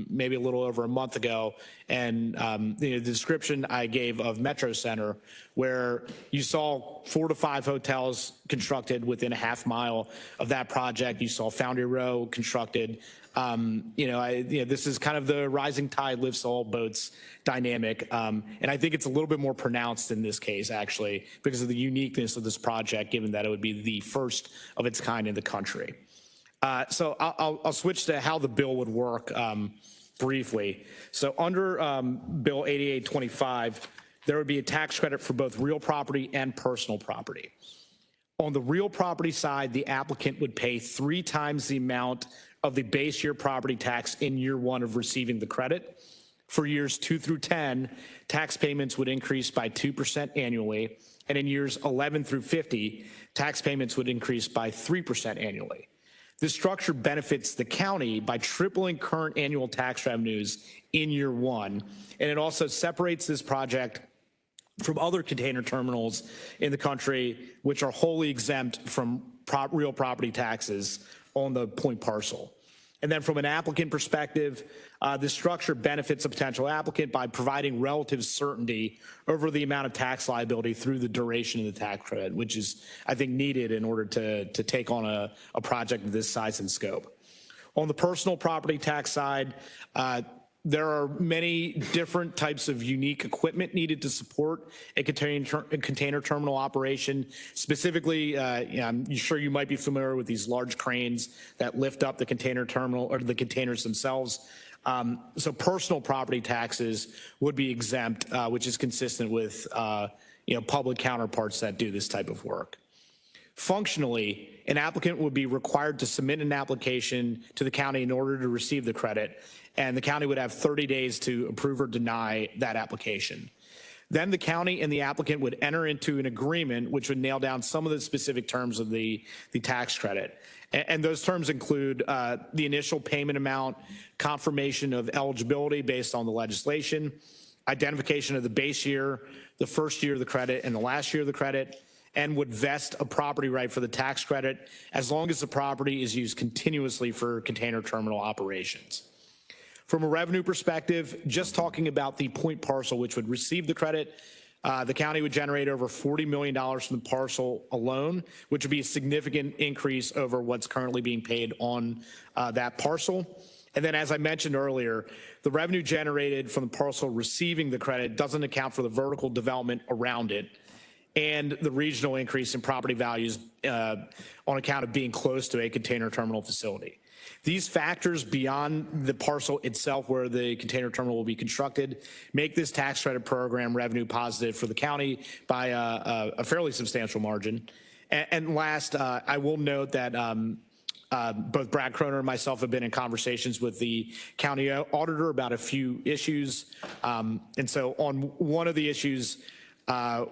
P: maybe a little over a month ago, and the description I gave of Metro Center, where you saw 4 to 5 hotels constructed within a half mile of that project. You saw Foundry Row constructed. This is kind of the rising tide lifts all boats dynamic, and I think it's a little bit more pronounced in this case, actually, because of the uniqueness of this project, given that it would be the first of its kind in the country. So I'll switch to how the bill would work briefly. So under Bill 8825, there would be a tax credit for both real property and personal property. On the real property side, the applicant would pay 3 times the amount of the base year property tax in year 1 of receiving the credit. For years 2 through 10, tax payments would increase by 2% annually. And in years 11 through 50, tax payments would increase by 3% annually. This structure benefits the county by tripling current annual tax revenues in year 1. And it also separates this project from other container terminals in the country, which are wholly exempt from real property taxes on the point parcel. And then from an applicant perspective, this structure benefits a potential applicant by providing relative certainty over the amount of tax liability through the duration of the tax credit, which is, I think, needed in order to take on a project of this size and scope. On the personal property tax side, there are many different types of unique equipment needed to support a container terminal operation. Specifically, I'm sure you might be familiar with these large cranes that lift up the container terminal or the containers themselves. So personal property taxes would be exempt, which is consistent with public counterparts that do this type of work. Functionally, an applicant would be required to submit an application to the county in order to receive the credit, and the county would have 30 days to approve or deny that application. Then the county and the applicant would enter into an agreement which would nail down some of the specific terms of the tax credit. And those terms include the initial payment amount, confirmation of eligibility based on the legislation, identification of the base year, the first year of the credit, and the last year of the credit, and would vest a property right for the tax credit as long as the property is used continuously for container terminal operations. From a revenue perspective, just talking about the point parcel which would receive the credit, The county would generate over $40 million from the parcel alone, which would be a significant increase over what's currently being paid on that parcel. And then, as I mentioned earlier, the revenue generated from the parcel receiving the credit doesn't account for the vertical development around it and the regional increase in property values on account of being close to a container terminal facility. These factors beyond the parcel itself where the container terminal will be constructed make this tax credit program revenue positive for the county by a fairly substantial margin. And last, I will note that both Brad Croner and myself have been in conversations with the county auditor about a few issues. And so on one of the issues,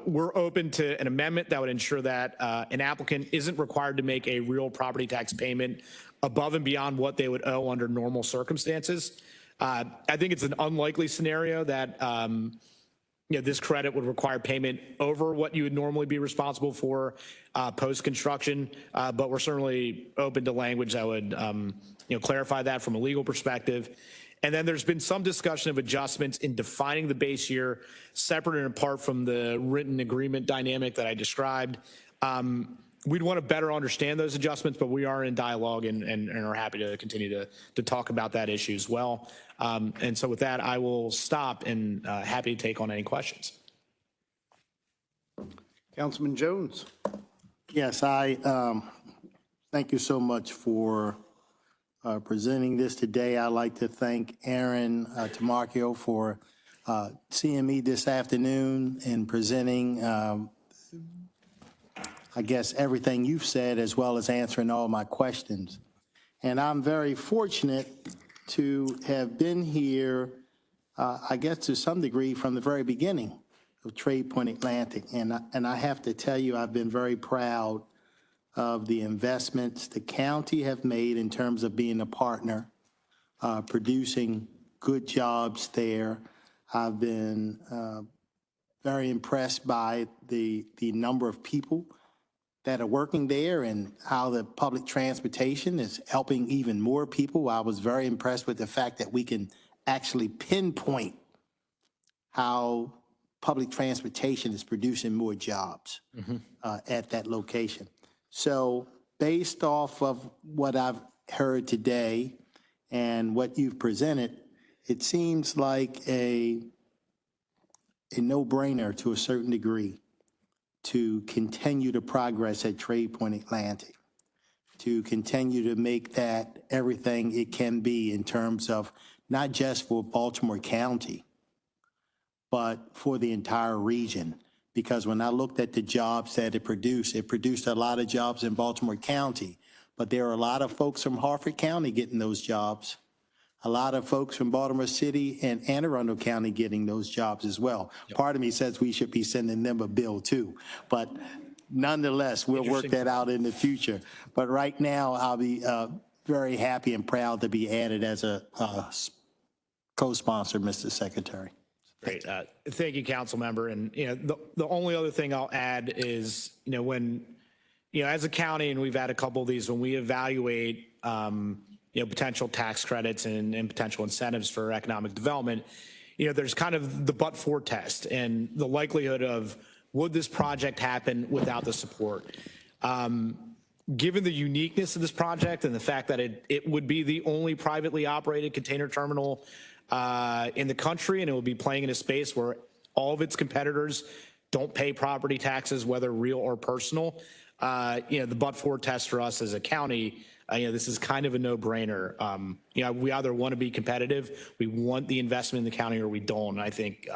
P: we're open to an amendment that would ensure that an applicant isn't required to make a real property tax payment above and beyond what they would owe under normal circumstances. I think it's an unlikely scenario that this credit would require payment over what you would normally be responsible for post-construction, but we're certainly open to language that would clarify that from a legal perspective. And then there's been some discussion of adjustments in defining the base year separate and apart from the written agreement dynamic that I described. We'd want to better understand those adjustments, but we are in dialogue and are happy to continue to talk about that issue as well. And so with that, I will stop and happy to take on any questions.
B: Councilman Jones.
K: Yes, I thank you so much for presenting this today. I'd like to thank Aaron Tamarchio for seeing me this afternoon and presenting I guess, everything you've said, as well as answering all my questions. And I'm very fortunate to have been here, I guess, to some degree from the very beginning of Trade Point Atlantic. And I have to tell you, I've been very proud of the investments the county have made in terms of being a partner, producing good jobs there. I've been very impressed by the number of people that are working there and how the public transportation is helping even more people. I was very impressed with the fact that we can actually pinpoint how public transportation is producing more jobs at that location. So based off of what I've heard today and what you've presented, it seems like a no-brainer to a certain degree to continue to progress at Trade Point Atlantic, to continue to make that everything it can be in terms of not just for Baltimore County, but for the entire region. Because when I looked at the jobs that it produced a lot of jobs in Baltimore County, but there are a lot of folks from Harford County getting those jobs, a lot of folks from Baltimore City and Anne Arundel County getting those jobs as well. Yep. Part of me says we should be sending them a bill too, but nonetheless, we'll work that out in the future. But right now, I'll be very happy and proud to be added as a co-sponsor, Mr. Secretary.
P: Great. Thank you, council member. And, the only other thing I'll add is, when, as a county, and we've had a couple of these, when we evaluate, potential tax credits and potential incentives for economic development, there's kind of the but-for test and the likelihood of would this project happen without the support. Given the uniqueness of this project and the fact that it would be the only privately operated container terminal in the country, and it will be playing in a space where all of its competitors don't pay property taxes, whether real or personal, the but-for test for us as a county, this is kind of a no-brainer. We either want to be competitive, we want the investment in the county, or we don't. And I think,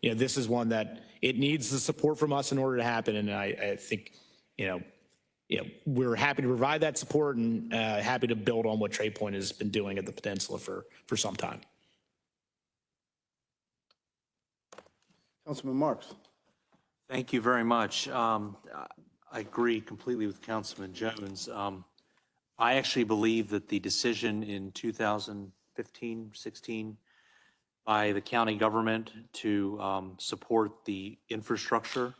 P: this is one that it needs the support from us in order to happen. And I think, we're happy to provide that support and happy to build on what Trade Point has been doing at the peninsula for some time.
B: Councilman Marks.
H: Thank you very much. I agree completely with Councilman Jones. I actually believe that the decision in 2015-16 by the county government to support the infrastructure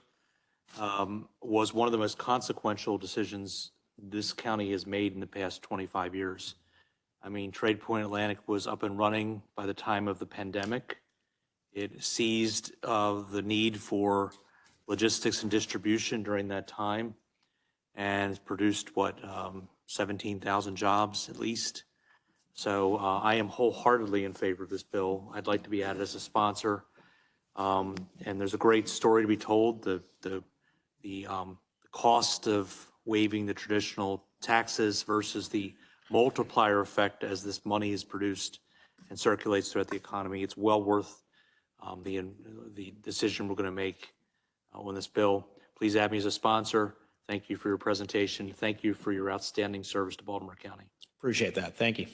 H: was one of the most consequential decisions this county has made in the past 25 years. I mean, Trade Point Atlantic was up and running by the time of the pandemic. It seized the need for logistics and distribution during that time and it's produced, 17,000 jobs at least. So I am wholeheartedly in favor of this bill. I'd like to be added as a sponsor. And there's a great story to be told. The cost of waiving the traditional taxes versus the multiplier effect as this money is produced and circulates throughout the economy. It's well worth the decision we're going to make on this bill. Please add me as a sponsor. Thank you for your presentation. Thank you for your outstanding service to Baltimore County.
P: Appreciate that. Thank you.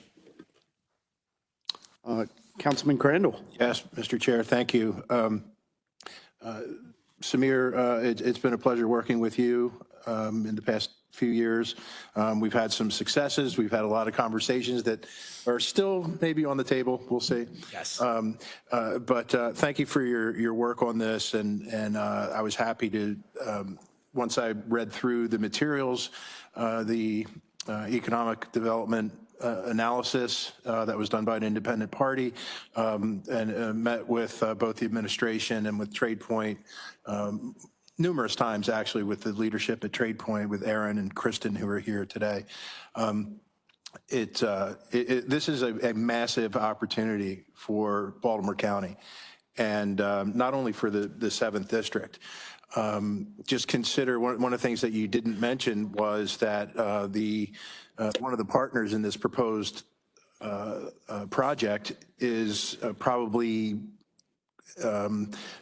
B: Councilman Crandall.
J: Yes, Mr. Chair, thank you. Samir, it's been a pleasure working with you in the past few years. We've had some successes. We've had a lot of conversations that are still maybe on the table. We'll see.
P: Yes.
J: But thank you for your work on this. And I was happy to, once I read through the materials, the economic development analysis that was done by an independent party, and met with both the administration and with TradePoint numerous times, actually, with the leadership at TradePoint, with Aaron and Kristen, who are here today. This is a massive opportunity for Baltimore County, and not only for the 7th District. Just consider, one of the things that you didn't mention was that one of the partners in this proposed project is probably,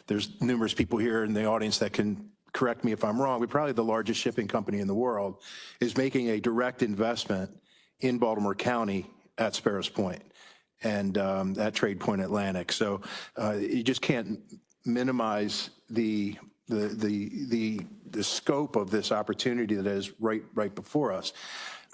J: there's numerous people here in the audience that can correct me if I'm wrong, but probably the largest shipping company in the world is making a direct investment in Baltimore County at Sparrows Point and at TradePoint Atlantic. So you just can't minimize the scope of this opportunity that is right before us.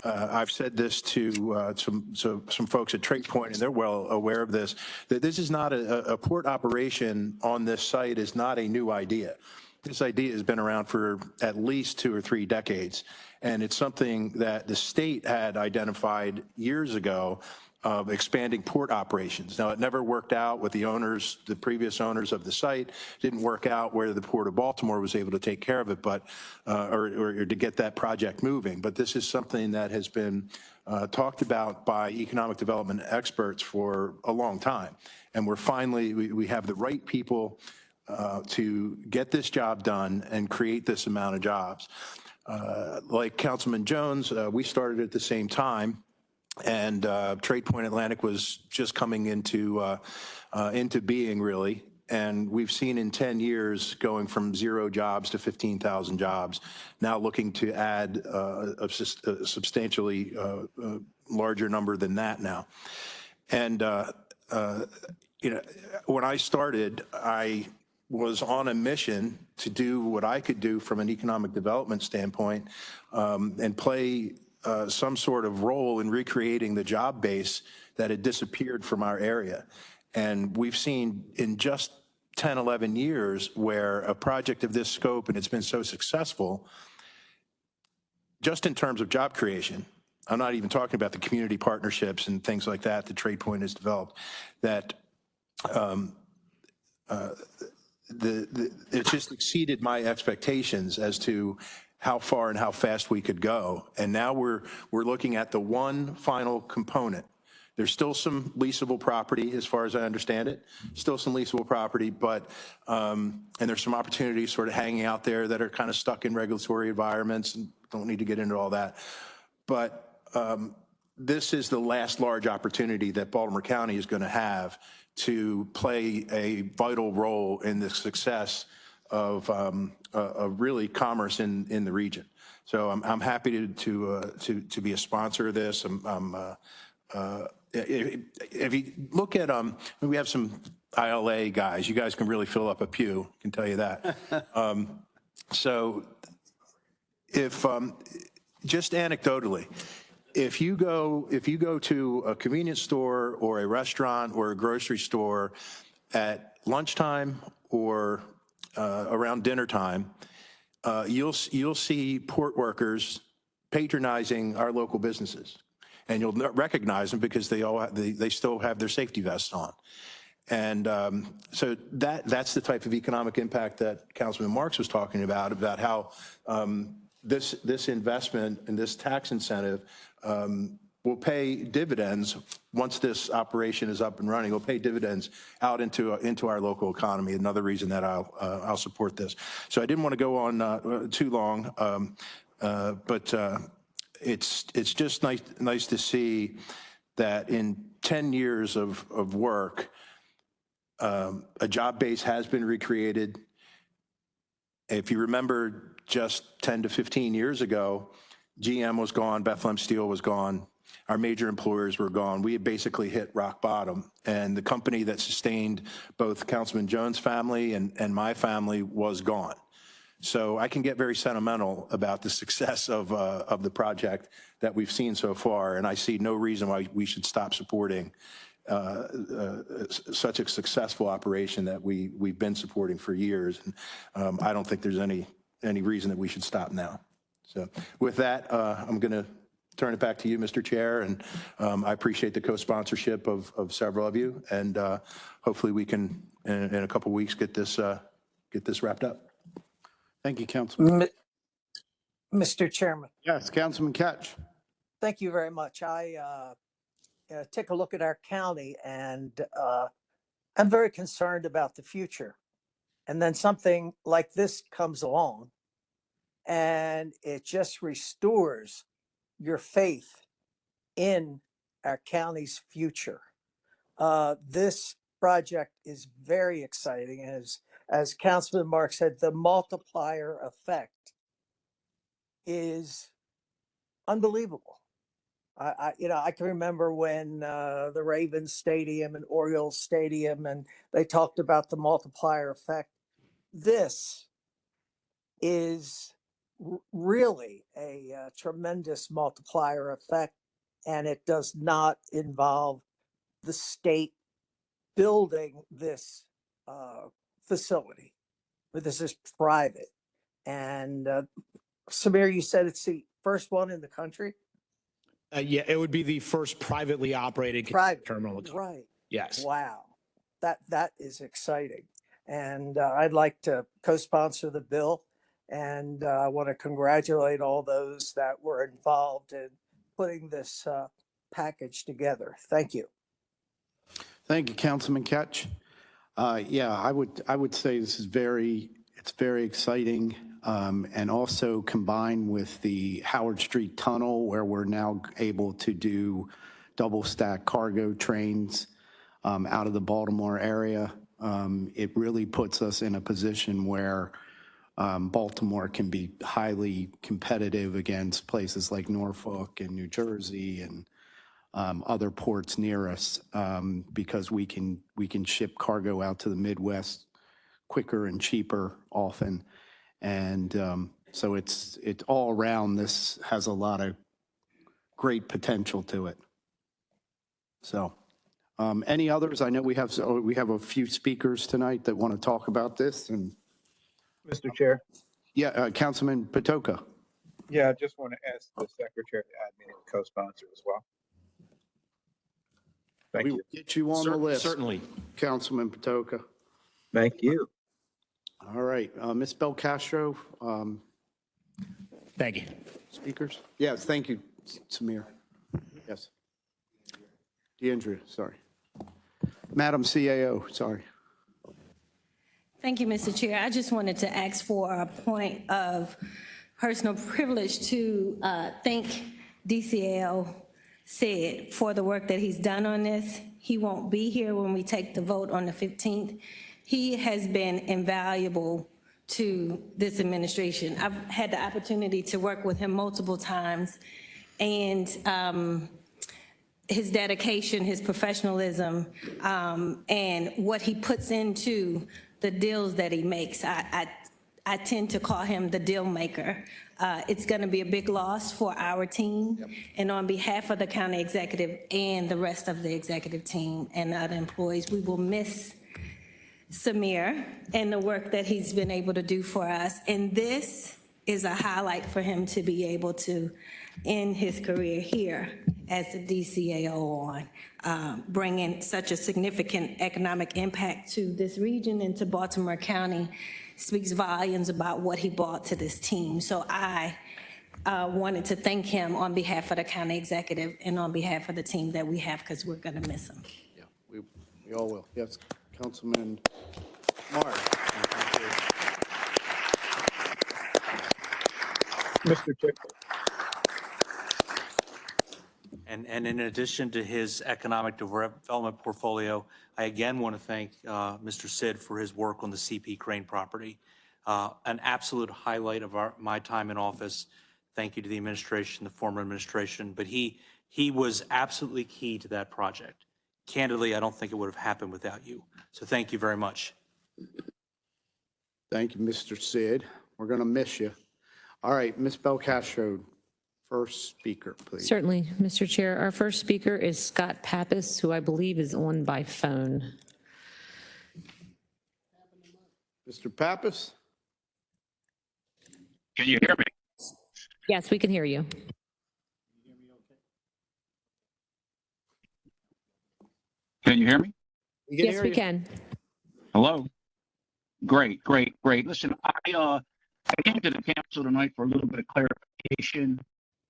J: I've said this to some folks at TradePoint, and they're well aware of this, that this is not a port operation on this site is not a new idea. This idea has been around for at least 2 or 3 decades, and it's something that the state had identified years ago of expanding port operations. Now, it never worked out with the owners, the previous owners of the site. Didn't work out where the Port of Baltimore was able to take care of it, but or to get that project moving. But this is something that has been talked about by economic development experts for a long time. And we're finally, we have the right people to get this job done and create this amount of jobs. Like Councilman Jones, we started at the same time. And TradePoint Atlantic was just coming into being, really. And we've seen in 10 years going from 0 jobs to 15,000 jobs, now looking to add a substantially larger number than that now. And, when I started, I was on a mission to do what I could do from an economic development standpoint and play some sort of role in recreating the job base that had disappeared from our area. And we've seen in just 10, 11 years where a project of this scope, and it's been so successful, just in terms of job creation, I'm not even talking about the community partnerships and things like that that TradePoint has developed, that it just exceeded my expectations as to how far and how fast we could go. And now we're looking at the one final component. There's still some leasable property, as far as I understand it, still some leasable property, but, and there's some opportunities sort of hanging out there that are kind of stuck in regulatory environments, and don't need to get into all that. But this is the last large opportunity that Baltimore County is going to have to play a vital role in the success of really commerce in the region. So I'm happy to be a sponsor of this. If you look at we have some ILA guys. You guys can really fill up a pew. I can tell you that. So if just anecdotally, if you go to a convenience store or a restaurant or a grocery store at lunchtime or around dinner time, you'll see port workers patronizing our local businesses, and you'll recognize them because they still have their safety vests on. And so that's the type of economic impact that Councilman Marks was talking about how this investment and this tax incentive will pay dividends once this operation is up and running. Will pay dividends out into our local economy. Another reason that I'll support this. So I didn't want to go on too long, but it's just nice to see that in 10 years of work, a job base has been recreated. If you remember, just 10 to 15 years ago, GM was gone, Bethlehem Steel was gone, our major employers were gone. We had basically hit rock bottom. And the company that sustained both Councilman Jones' family and my family was gone. So I can get very sentimental about the success of the project that we've seen so far, and I see no reason why we should stop supporting such a successful operation that we've been supporting for years. And I don't think there's any reason that we should stop now. So with that, I'm going to turn it back to you, Mr. Chair, and I appreciate the co-sponsorship of several of you, and hopefully we can, in a couple weeks, get this wrapped up.
B: Thank you, Councilman.
A: Mr. Chairman,
B: Yes, Councilman Ketch.
A: thank you very much. I take a look at our county, and I'm very concerned about the future. And then something like this comes along, and it just restores your faith in our county's future. This project is very exciting. As Councilman Mark said, the multiplier effect is unbelievable. I can remember when the Ravens Stadium and Orioles Stadium, and they talked about the multiplier effect. This is really a tremendous multiplier effect, and it does not involve the state building this facility, but this is private. And Samir, you said it's the first one in the country?
P: Yeah, it would be the first privately operated
A: Private,
P: terminal.
A: right.
P: Yes.
A: Wow, that is exciting. And I'd like to co-sponsor the bill, and I want to congratulate all those that were involved in putting this package together. Thank you.
B: Thank you, Councilman Ketch. Yeah, I would say it's very exciting, and also combined with the Howard Street Tunnel, where we're now able to do double stack cargo trains out of the Baltimore area. It really puts us in a position where Baltimore can be highly competitive against places like Norfolk and New Jersey and other ports near us, because we can ship cargo out to the Midwest quicker and cheaper often. And so it's all around, this has a lot of great potential to it. So any others? I know we have a few speakers tonight that want to talk about this. And
O: Mr. Chair?
B: Yeah, Councilman Patoka.
O: Yeah, I just want to ask the secretary to add me as a co-sponsor as well. Thank
B: We
O: you.
B: will get you on the list.
I: Certainly.
B: Councilman Patoka.
O: Thank you.
B: All right, Ms. Belcastro.
P: Thank you.
B: Speakers? Yes, thank you, Samir. Yes. DeAndrea, sorry. Madam CAO, sorry.
Q: Thank you, Mr. Chair. I just wanted to ask for a point of personal privilege to thank DCL Sid for the work that he's done on this. He won't be here when we take the vote on the 15th. He has been invaluable to this administration. I've had the opportunity to work with him multiple times, and his dedication, his professionalism, and what he puts into the deals that he makes. I tend to call him the deal maker. It's going to be a big loss for our team. And on behalf of the county executive and the rest of the executive team and other employees, we will miss Samir and the work that he's been able to do for us. And this is a highlight for him to be able to in his career here as the DCAO on bringing such a significant economic impact to this region and to Baltimore County speaks volumes about what he brought to this team. So I wanted to thank him on behalf of the county executive and on behalf of the team that we have, because we're going to miss him.
B: Yeah, we all will. Yes, Councilman Mark.
O: Mr. Chair.
H: And in addition to his economic development portfolio, I again want to thank Mr. Sid for his work on the CP Crane property. An absolute highlight of my time in office. Thank you to the administration, the former administration, but he was absolutely key to that project. Candidly, I don't think it would have happened without you. So thank you very much.
B: Thank you, Mr. Sid. We're going to miss you. All right, Ms. Belcastro, first speaker, please.
R: Certainly, Mr. Chair. Our first speaker is Scott Pappas, who I believe is on by phone.
B: Mr. Pappas?
S: Can you hear me?
R: Yes, we can hear you.
S: Can you hear me?
R: Yes, we can.
S: Hello? Great. Listen, I came to the council tonight for a little bit of clarification.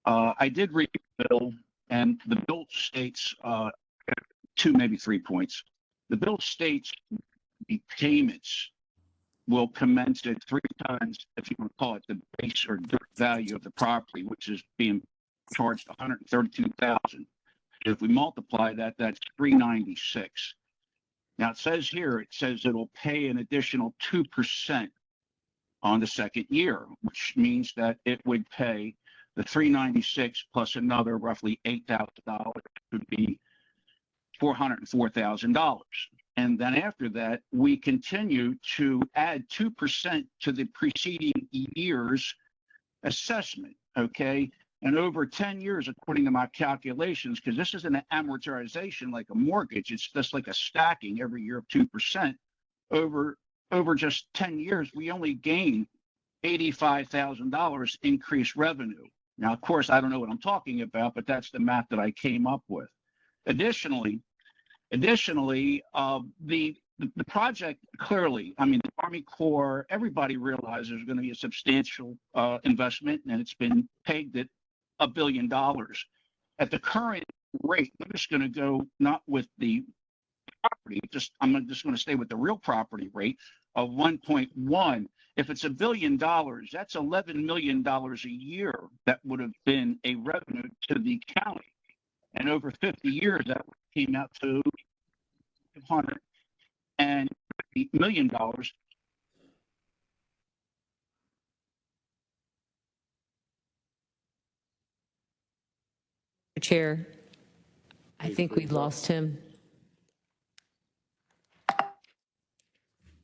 S: I did read the bill, and the bill states 2, maybe 3 points. The bill states the payments will commence at 3 times, if you want to call it, the base or dirt value of the property, which is being charged $132,000. If we multiply that, that's $396. Now it says it'll pay an additional 2% on the second year, which means that it would pay the $396 plus another roughly $8,000 would be $404,000. And then after that, we continue to add 2% to the preceding year's assessment, okay? And over 10 years, according to my calculations, because this is an amortization like a mortgage, it's just like a stacking every year of 2%. Over just 10 years, we only gain $85,000 increased revenue. Now, of course, I don't know what I'm talking about, but that's the math that I came up with. Additionally, the project clearly, I mean, the Army Corps, everybody realizes there's going to be a substantial investment, and it's been pegged at $1 billion. At the current rate, I'm just going to go not with the property, I'm just going to stay with the real property rate of 1.1. If it's $1 billion, that's $11 million a year that would have been a revenue to the county. And over 50 years, that came out to $150 million.
R: Chair, I think we lost him.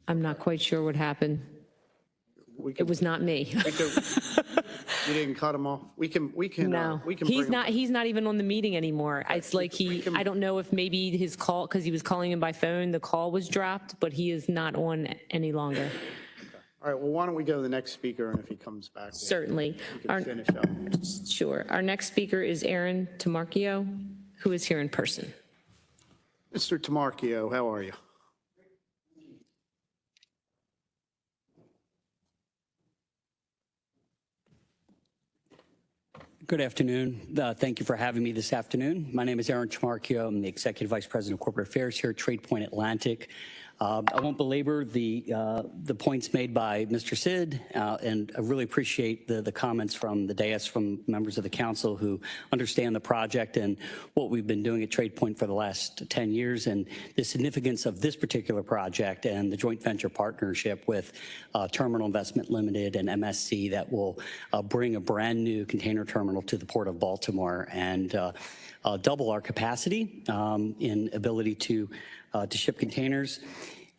R: I'm not quite sure what happened. It was not me.
B: You didn't cut him off? We can
R: No,
B: bring
R: he's
B: him
R: not.
B: back.
R: He's not even on the meeting anymore. It's like I don't know if maybe his call, because he was calling him by phone, the call was dropped, but he is not on any longer.
B: All right, well, why don't we go to the next speaker, and if he comes back,
R: Certainly.
B: we can finish up.
R: Sure. Our next speaker is Aaron Tamarchio, who is here in person.
B: Mr. Tamarchio, how are you?
T: Good afternoon. Thank you for having me this afternoon. My name is Aaron Tamarchio. I'm the Executive Vice President of Corporate Affairs here at TradePoint Atlantic. I won't belabor the points made by Mr. Sid, and I really appreciate the comments from the dais from members of the council who understand the project and what we've been doing at TradePoint for the last 10 years and the significance of this particular project and the joint venture partnership with Terminal Investment Limited and MSC that will bring a brand new container terminal to the Port of Baltimore and double our capacity in ability to ship containers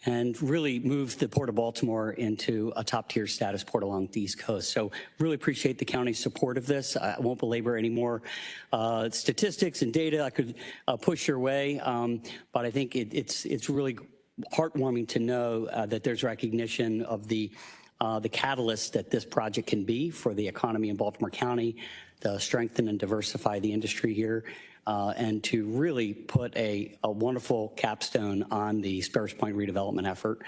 T: and really move the Port of Baltimore into a top-tier status port along the East Coast. So really appreciate the county's support of this. I won't belabor any more statistics and data I could push your way, but I think it's really heartwarming to know that there's recognition of the catalyst that this project can be for the economy in Baltimore County, to strengthen and diversify the industry here, and to really put a wonderful capstone on the Sparrows Point redevelopment effort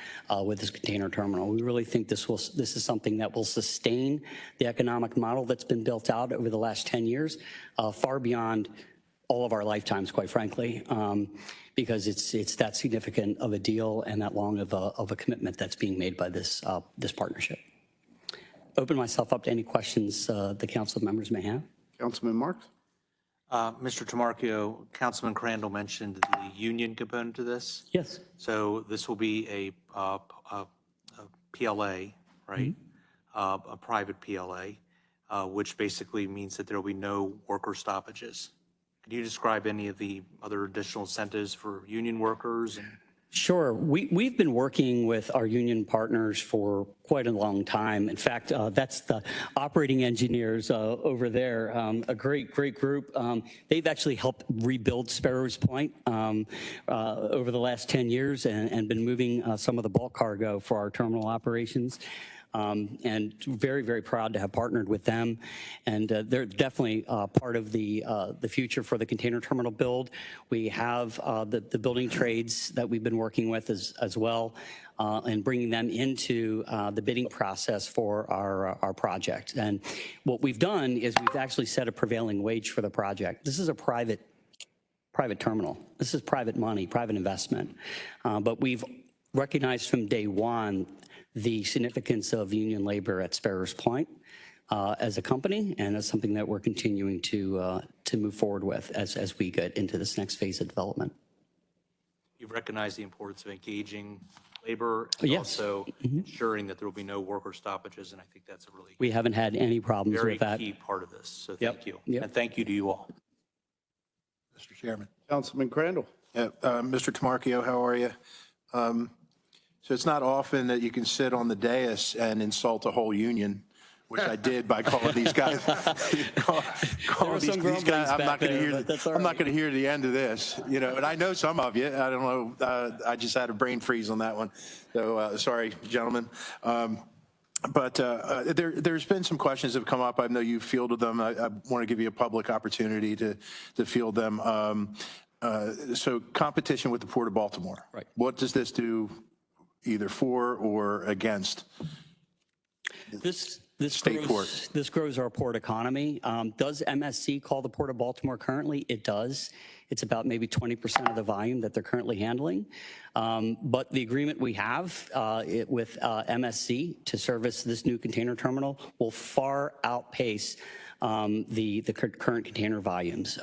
T: with this container terminal. We really think this is something that will sustain the economic model that's been built out over the last 10 years, far beyond all of our lifetimes, quite frankly, because it's that significant of a deal and that long of a commitment that's being made by this partnership. Open myself up to any questions the council members may have.
B: Councilman Marks?
H: Mr. Tamarchio, Councilman Crandall mentioned the union component to this.
T: Yes.
H: So this will be a PLA, right? A private PLA, which basically means that there will be no worker stoppages. Can you describe any of the other additional incentives for union workers?
T: Sure. We've been working with our union partners for quite a long time. In fact, that's the operating engineers over there, a great group. They've actually helped rebuild Sparrows Point over the last 10 years and been moving some of the bulk cargo for our terminal operations. And very, very proud to have partnered with them. And they're definitely part of the future for the container terminal build. We have the building trades that we've been working with as well, and bringing them into the bidding process for our project. And what we've done is we've actually set a prevailing wage for the project. This is a private terminal. This is private money, private investment. But we've recognized from day one the significance of union labor at Sparrows Point as a company, and that's something that we're continuing to move forward with as we get into this next phase of development.
H: You recognize the importance of engaging labor and also ensuring that there will be no worker stoppages, and I think that's a really
T: we haven't had any problems with that.
H: Very key part of this. So thank you, and thank you to you all.
J: Mr. Chairman.
B: Councilman Crandall.
J: Mr. Tamarchio, how are you? So it's not often that you can sit on the dais and insult a whole union, which I did by calling these guys. calling these guys. I'm not going to hear. I'm not going to hear the end of this. You know, and I know some of you. I don't know. I just had a brain freeze on that one. So sorry, gentlemen. But there's been some questions that have come up. I know you've fielded them. I want to give you a public opportunity to field them. So competition with the Port of Baltimore.
T: Right.
J: What does this do, either for or against
T: this
J: state port?
T: This grows our port economy. Does MSC call the Port of Baltimore currently? It does. It's about maybe 20% of the volume that they're currently handling. But the agreement we have with MSC to service this new container terminal will far outpace the current container volumes.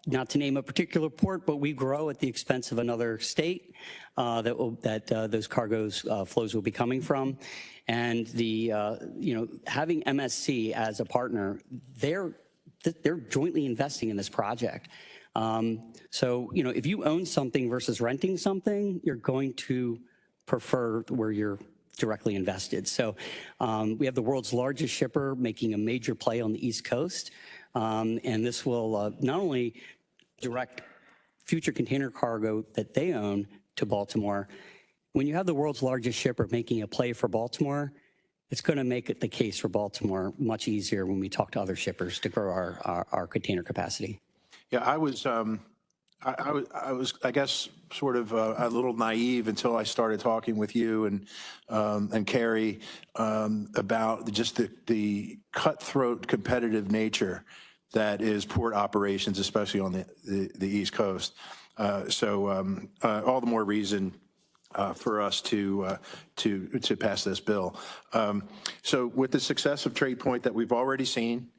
T: Not to name a particular port, but we grow at the expense of another state that those cargoes flows will be coming from. And having MSC as a partner, they're jointly investing in this project. So if you own something versus renting something, you're going to prefer where you're directly invested. So we have the world's largest shipper making a major play on the East Coast. And this will not only direct future container cargo that they own to Baltimore. When you have the world's largest shipper making a play for Baltimore, it's going to make it the case for Baltimore much easier when we talk to other shippers to grow our container capacity.
J: Yeah, I was, I guess, sort of a little naive until I started talking with you and Carrie about just the cutthroat competitive nature that is port operations, especially on the East Coast. So all the more reason for us to pass this bill. So with the success of Trade Point that we've already seen,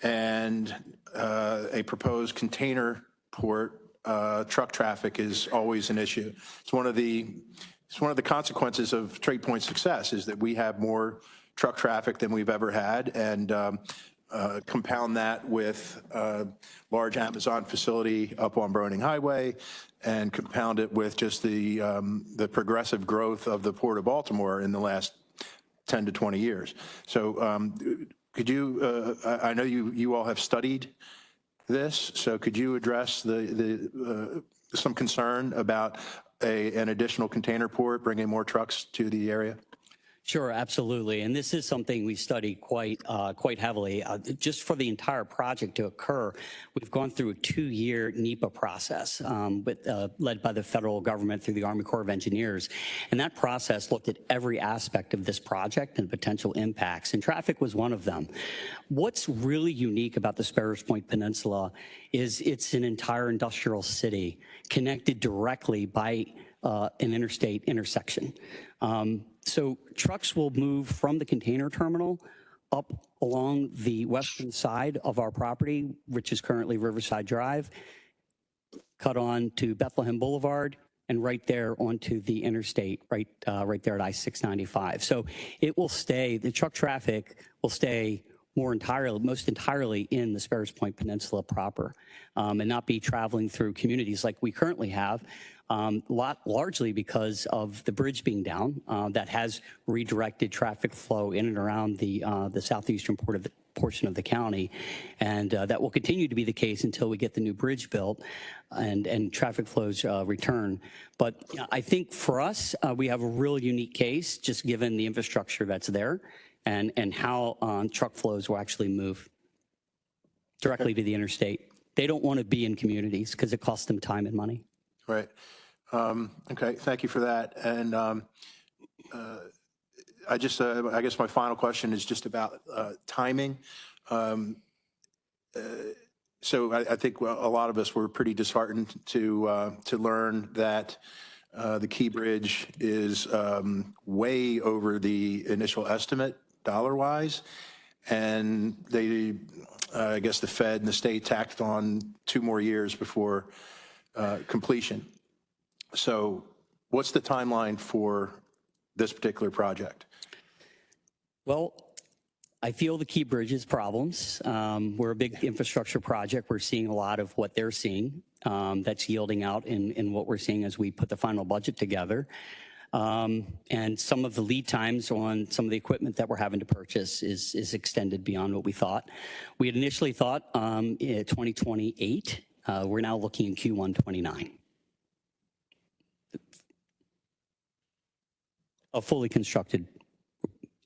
J: and a proposed container port, truck traffic is always an issue. It's one of the consequences of Trade Point's success is that we have more truck traffic than we've ever had, and compound that with large Amazon facility up on Browning Highway, and compound it with just the progressive growth of the Port of Baltimore in the last 10 to 20 years. So could you, I know you all have studied this, so could you address some concern about an additional container port bringing more trucks to the area?
T: Sure, absolutely. And this is something we studied quite heavily. Just for the entire project to occur, we've gone through a 2-year NEPA process led by the federal government through the Army Corps of Engineers. And that process looked at every aspect of this project and potential impacts, and traffic was one of them. What's really unique about the Sparrows Point Peninsula is it's an entire industrial city connected directly by an interstate intersection. So trucks will move from the container terminal up along the western side of our property, which is currently Riverside Drive, cut on to Bethlehem Boulevard, and right there onto the interstate, right there at I-695. So it will stay, the truck traffic will stay most entirely in the Sparrows Point Peninsula proper, and not be traveling through communities like we currently have, largely because of the bridge being down. That has redirected traffic flow in and around the southeastern portion of the county, and that will continue to be the case until we get the new bridge built and traffic flows return. But I think for us, we have a real unique case, just given the infrastructure that's there and how truck flows will actually move directly to the interstate. They don't want to be in communities because it costs them time and money.
J: Right. Okay, thank you for that. And I guess my final question is just about timing. So I think a lot of us were pretty disheartened to learn that the Key Bridge is way over the initial estimate dollar-wise, and they, I guess the Fed and the state tacked on 2 more years before completion. So what's the timeline for this particular project?
T: Well, I feel the Key Bridge's problems. We're a big infrastructure project. We're seeing a lot of what they're seeing that's yielding out in what we're seeing as we put the final budget together. And some of the lead times on some of the equipment that we're having to purchase is extended beyond what we thought. We had initially thought 2028. We're now looking in Q1 29. A fully constructed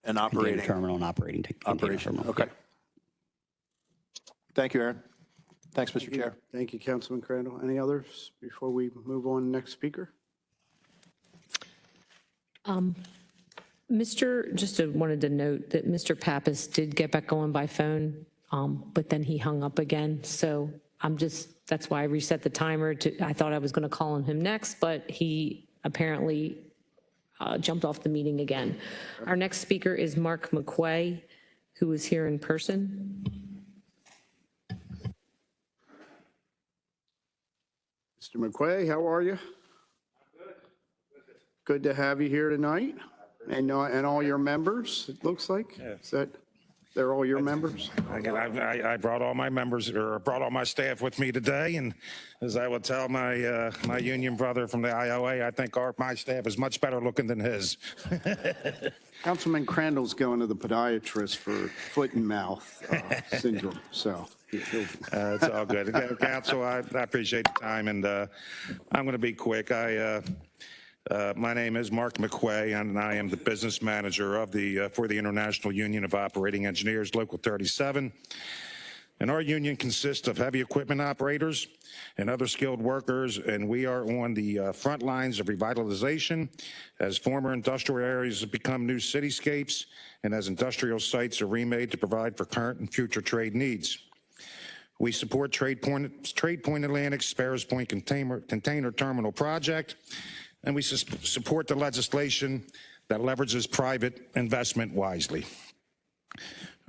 J: and operating
T: terminal and operating terminal.
J: Okay. Thank you, Aaron. Thanks, Mr. Chair.
B: Thank you, Councilman Crandall. Any others before we move on to the next speaker?
R: Just wanted to note that Mr. Pappas did get back on by phone, but then he hung up again. So that's why I reset the timer. I thought I was going to call on him next, but he apparently jumped off the meeting again. Our next speaker is Mark McQuay, who is here in person.
B: Mr. McQuay, how are you? Good to have you here tonight, and all your members, it looks like.
U: Yeah.
B: Is that, they're all your members?
U: I brought all my members, or brought all my staff with me today, and as I would tell my my union brother from the IOA, I think my staff is much better looking than his.
B: Councilman Crandall's going to the podiatrist for foot and mouth syndrome, so.
U: It's all good. Council, I appreciate the time, and I'm going to be quick. My name is Mark McQuay, and I am the business manager for the International Union of Operating Engineers, Local 37. And our union consists of heavy equipment operators and other skilled workers, and we are on the front lines of revitalization as former industrial areas have become new cityscapes and as industrial sites are remade to provide for current and future trade needs. We support Trade Point Atlantic's Sparrows Point Container Terminal project, and we support the legislation that leverages private investment wisely.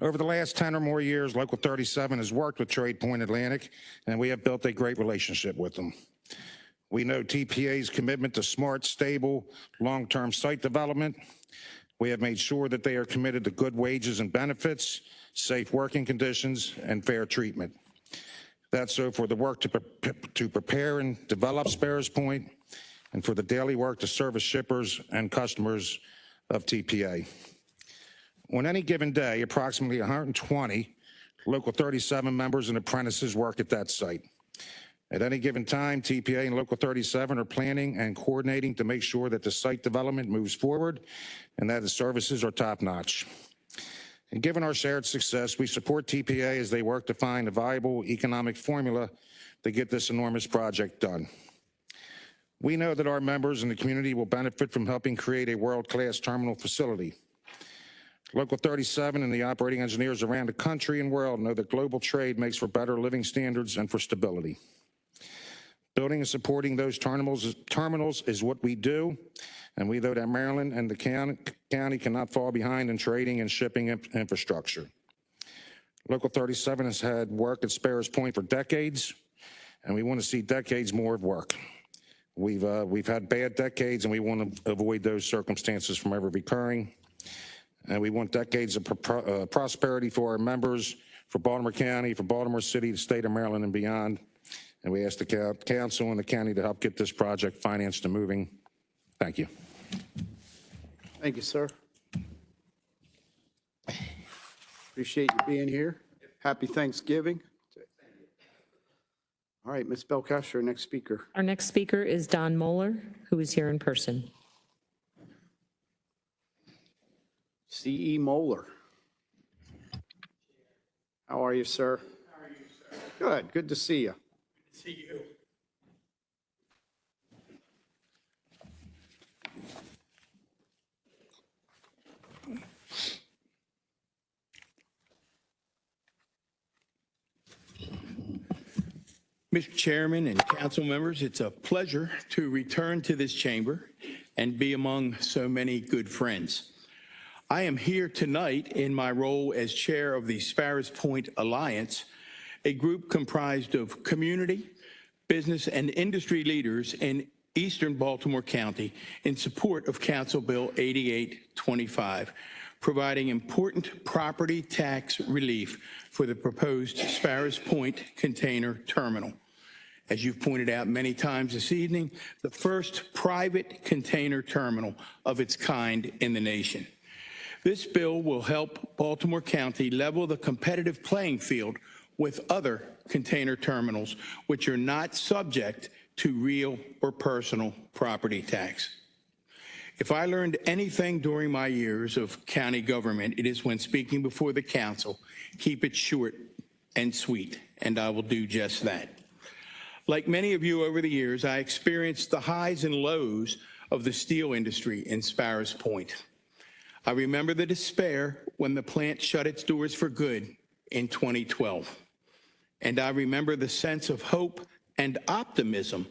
U: Over the last 10 or more years, Local 37 has worked with Trade Point Atlantic, and we have built a great relationship with them. We know TPA's commitment to smart, stable, long-term site development. We have made sure that they are committed to good wages and benefits, safe working conditions, and fair treatment. That's so for the work to prepare and develop Sparrows Point, and for the daily work to service shippers and customers of TPA. On any given day, approximately 120 Local 37 members and apprentices work at that site. At any given time, TPA and Local 37 are planning and coordinating to make sure that the site development moves forward and that the services are top-notch. And given our shared success, we support TPA as they work to find a viable economic formula to get this enormous project done. We know that our members and the community will benefit from helping create a world-class terminal facility. Local 37 and the operating engineers around the country and world know that global trade makes for better living standards and for stability. Building and supporting those terminals is what we do, and we know that Maryland and the county cannot fall behind in trading and shipping infrastructure. Local 37 has had work at Sparrows Point for decades, and we want to see decades more of work. We've had bad decades, and we want to avoid those circumstances from ever recurring. And we want decades of prosperity for our members, for Baltimore County, for Baltimore City, the state of Maryland, and beyond. And we ask the council and the county to help get this project financed and moving. Thank you.
B: Thank you, sir. Appreciate you being here. Happy Thanksgiving. All right, Ms. Belkacem, next speaker.
R: Our next speaker is Don Moeller, who is here in person.
B: C.E. Moeller. How are you, sir?
C: How are you, sir?
B: Good. Good to see you.
C: Good to see you. Mr. Chairman and council members, it's a pleasure to return to this chamber and be among so many good friends. I am here tonight in my role as chair of the Sparrows Point Alliance, a group comprised of community, business, and industry leaders in Eastern Baltimore County in support of Council Bill 8825, providing important property tax relief for the proposed Sparrows Point Container Terminal. As you've pointed out many times this evening, the first private container terminal of its kind in the nation. This bill will help Baltimore County level the competitive playing field with other container terminals, which are not subject to real or personal property tax. If I learned anything during my years of county government, it is when speaking before the council, keep it short and sweet, and I will do just that. Like many of you over the years, I experienced the highs and lows of the steel industry in Sparrows Point. I remember the despair when the plant shut its doors for good in 2012. And I remember the sense of hope and optimism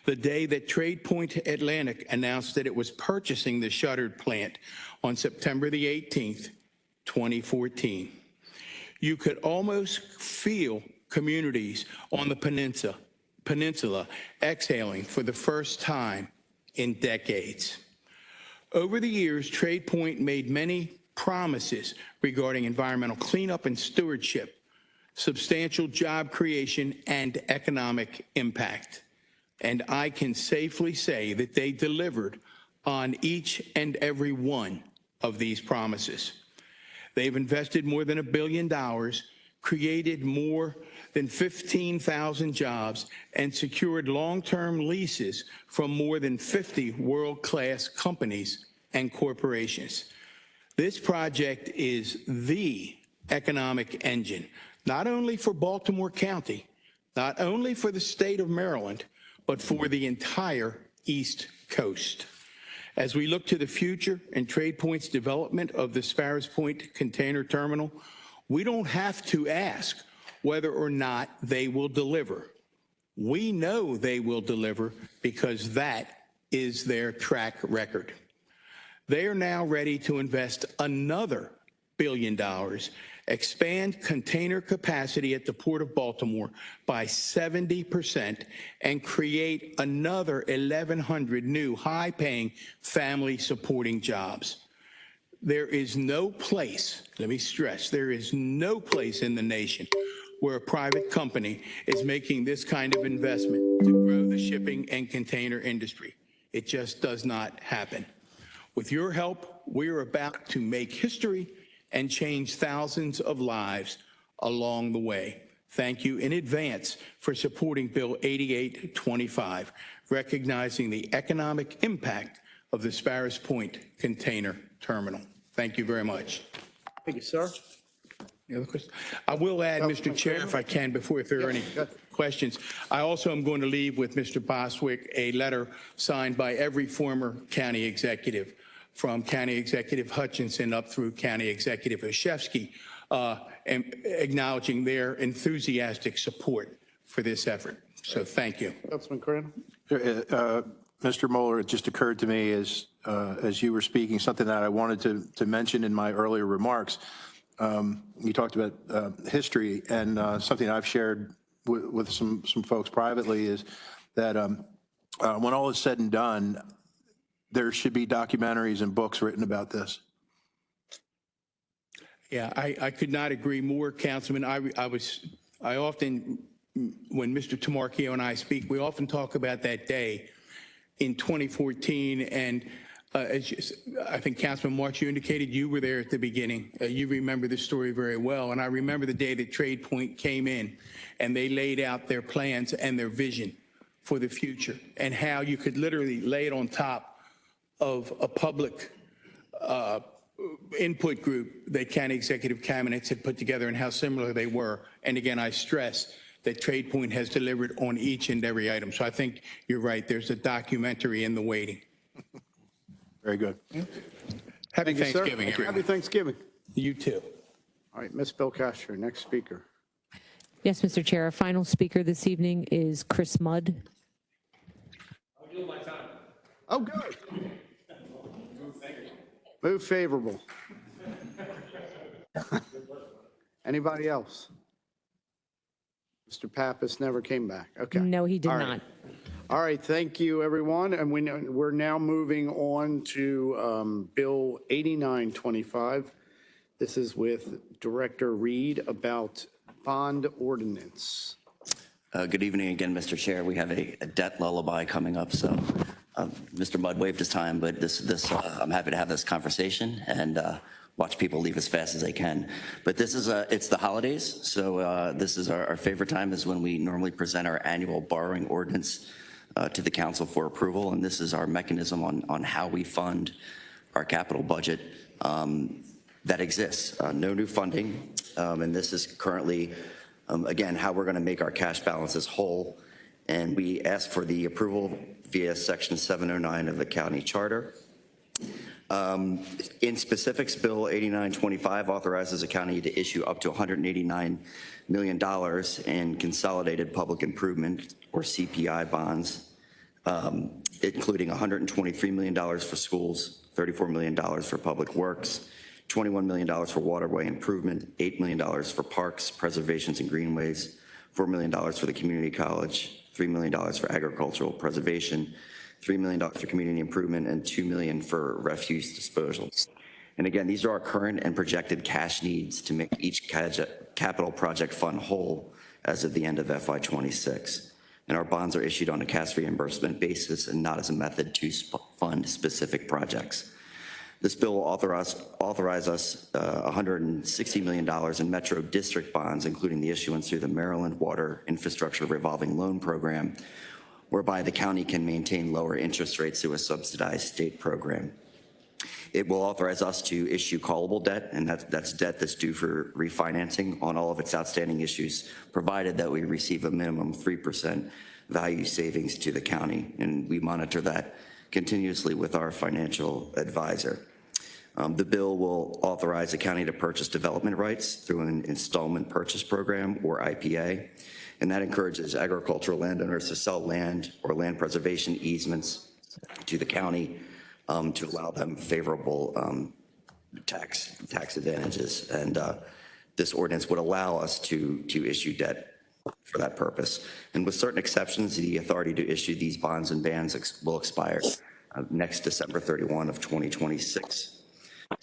C: the day that Trade Point Atlantic announced that it was purchasing the shuttered plant on September the 18th, 2014. You could almost feel communities on the peninsula exhaling for the first time in decades. Over the years, Trade Point made many promises regarding environmental cleanup and stewardship, substantial job creation, and economic impact. And I can safely say that they delivered on each and every one of these promises. They've invested more than $1 billion, created more than 15,000 jobs, and secured long-term leases from more than 50 world-class companies and corporations. This project is the economic engine, not only for Baltimore County, not only for the state of Maryland, but for the entire East Coast. As we look to the future and Trade Point's development of the Sparrows Point Container Terminal, we don't have to ask whether or not they will deliver. We know they will deliver because that is their track record. They are now ready to invest another $1 billion, expand container capacity at the Port of Baltimore by 70%, and create another 1,100 new high-paying family-supporting jobs. There is no place, let me stress, there is no place in the nation where a private company is making this kind of investment to grow the shipping and container industry. It just does not happen. With your help, we are about to make history and change thousands of lives along the way. thank you in advance for supporting Bill 8825, recognizing the economic impact of the Sparrows Point Container Terminal. Thank you very much.
B: Thank you, sir.
C: Any other questions? I will add, Mr. Chair, if I can, if there are any questions, I also am going to leave with Mr. Boswick a letter signed by every former county executive, from County Executive Hutchinson up through County Executive Oshevsky, and acknowledging their enthusiastic support for this effort. So thank you.
J: Councilman Crandall? Mr. Moeller, it just occurred to me as you were speaking, something that I wanted to mention in my earlier remarks. You talked about history, and something I've shared with some folks privately is that when all is said and done, there should be documentaries and books written about this.
C: Yeah, I could not agree more, Councilman. I often, when Mr. Tamarchio and I speak, we often talk about that day in 2014, and I think Councilman March, you indicated you were there at the beginning. You remember the story very well, and I remember the day that Trade Point came in and they laid out their plans and their vision for the future, and how you could literally lay it on top of a public input group that county executive cabinets had put together, and how similar they were. And again, I stress that Trade Point has delivered on each and every item. So I think you're right. There's a documentary in the waiting.
J: Very good.
C: Happy
B: Thank you, sir.
C: Thanksgiving, everyone.
B: Happy Thanksgiving.
C: You too.
B: All right, Ms. Bill Castro, next speaker.
R: Yes, Mr. Chair. Our final speaker this evening is Chris Mudd.
B: I'll yield my time. Oh, good. Move favorable. Anybody else? Mr. Pappas never came back. Okay.
R: No, he did
B: All right.
R: not.
B: All right, thank you, everyone. And we're now moving on to Bill 8925. This is with Director Reed about bond ordinance.
F: Good evening again, Mr. Chair. We have a debt lullaby coming up, so Mr. Mudd waived his time, but I'm happy to have this conversation and watch people leave as fast as they can. But this is it's the holidays, so this is our favorite time, is when we normally present our annual borrowing ordinance to the council for approval, and this is our mechanism on how we fund our capital budget that exists. No new funding, and this is currently, again, how we're going to make our cash balances whole. And we ask for the approval via Section 709 of the county charter. In specifics, Bill 8925 authorizes the county to issue up to $189 million in consolidated public improvement, or CPI bonds, including $123 million for schools, $34 million for public works, $21 million for waterway improvement, $8 million for parks, preservations, and greenways, $4 million for the community college, $3 million for agricultural preservation, $3 million for community improvement, and $2 million for refuse disposal. And again, these are our current and projected cash needs to make each capital project fund whole as of the end of FY26. And our bonds are issued on a cash reimbursement basis and not as a method to fund specific projects. This bill will authorize us $160 million in Metro District bonds, including the issuance through the Maryland Water Infrastructure Revolving Loan Program, whereby the county can maintain lower interest rates through a subsidized state program. It will authorize us to issue callable debt, and that's debt that's due for refinancing on all of its outstanding issues, provided that we receive a minimum 3% value savings to the county, and we monitor that continuously with our financial advisor. The bill will authorize the county to purchase development rights through an installment purchase program, or IPA, and that encourages agricultural landowners to sell land or land preservation easements to the county to allow them favorable tax advantages. And this ordinance would allow us to issue debt for that purpose. And with certain exceptions, the authority to issue these bonds and bans will expire next December 31 of 2026.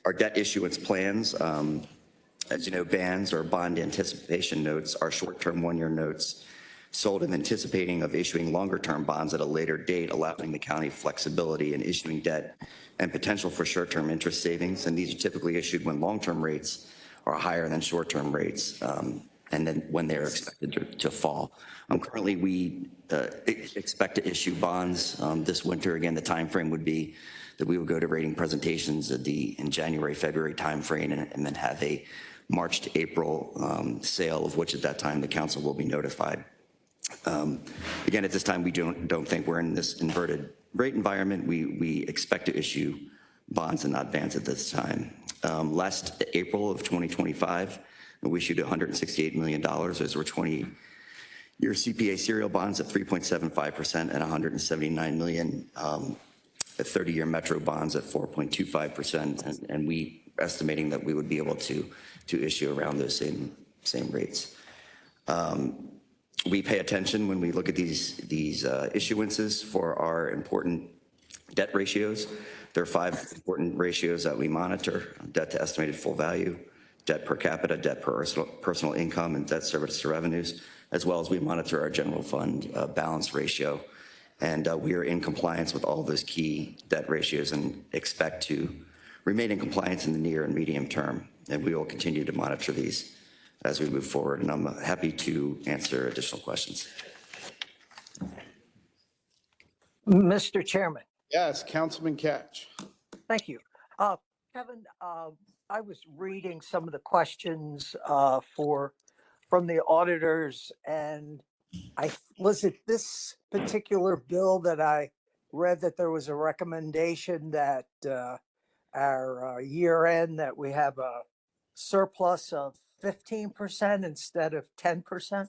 F: Our debt issuance plans, as you know, bans or bond anticipation notes are short-term one-year notes sold in anticipating of issuing longer-term bonds at a later date, allowing the county flexibility in issuing debt and potential for short-term interest savings. And these are typically issued when long-term rates are higher than short-term rates. and then when they're expected to fall. Currently, we expect to issue bonds this winter. Again, the time frame would be that we would go to rating presentations in January, February timeframe, and then have a March to April sale, of which at that time the council will be notified. Again, at this time, we don't think we're in this inverted rate environment. We expect to issue bonds and not bonds at this time. Last April of 2025, we issued $168 million. Those were 20-year CPA serial bonds at 3.75% and $179 million at 30-year Metro bonds at 4.25%, and we estimating that we would be able to issue around those same rates. We pay attention when we look at these issuances for our important debt ratios. There are 5 important ratios that we monitor: debt to estimated full value, debt per capita, debt per personal income, and debt service to revenues, as well as we monitor our general fund balance ratio. And we are in compliance with all of those key debt ratios and expect to remain in compliance in the near and medium term. And we will continue to monitor these as we move forward. And I'm happy to answer additional questions.
A: Mr. Chairman.
B: Yes, Councilman Catch.
A: Thank you. Kevin, I was reading some of the questions from the auditors, and was it this particular bill that I read that there was a recommendation that our year end that we have a surplus of 15% instead of 10%?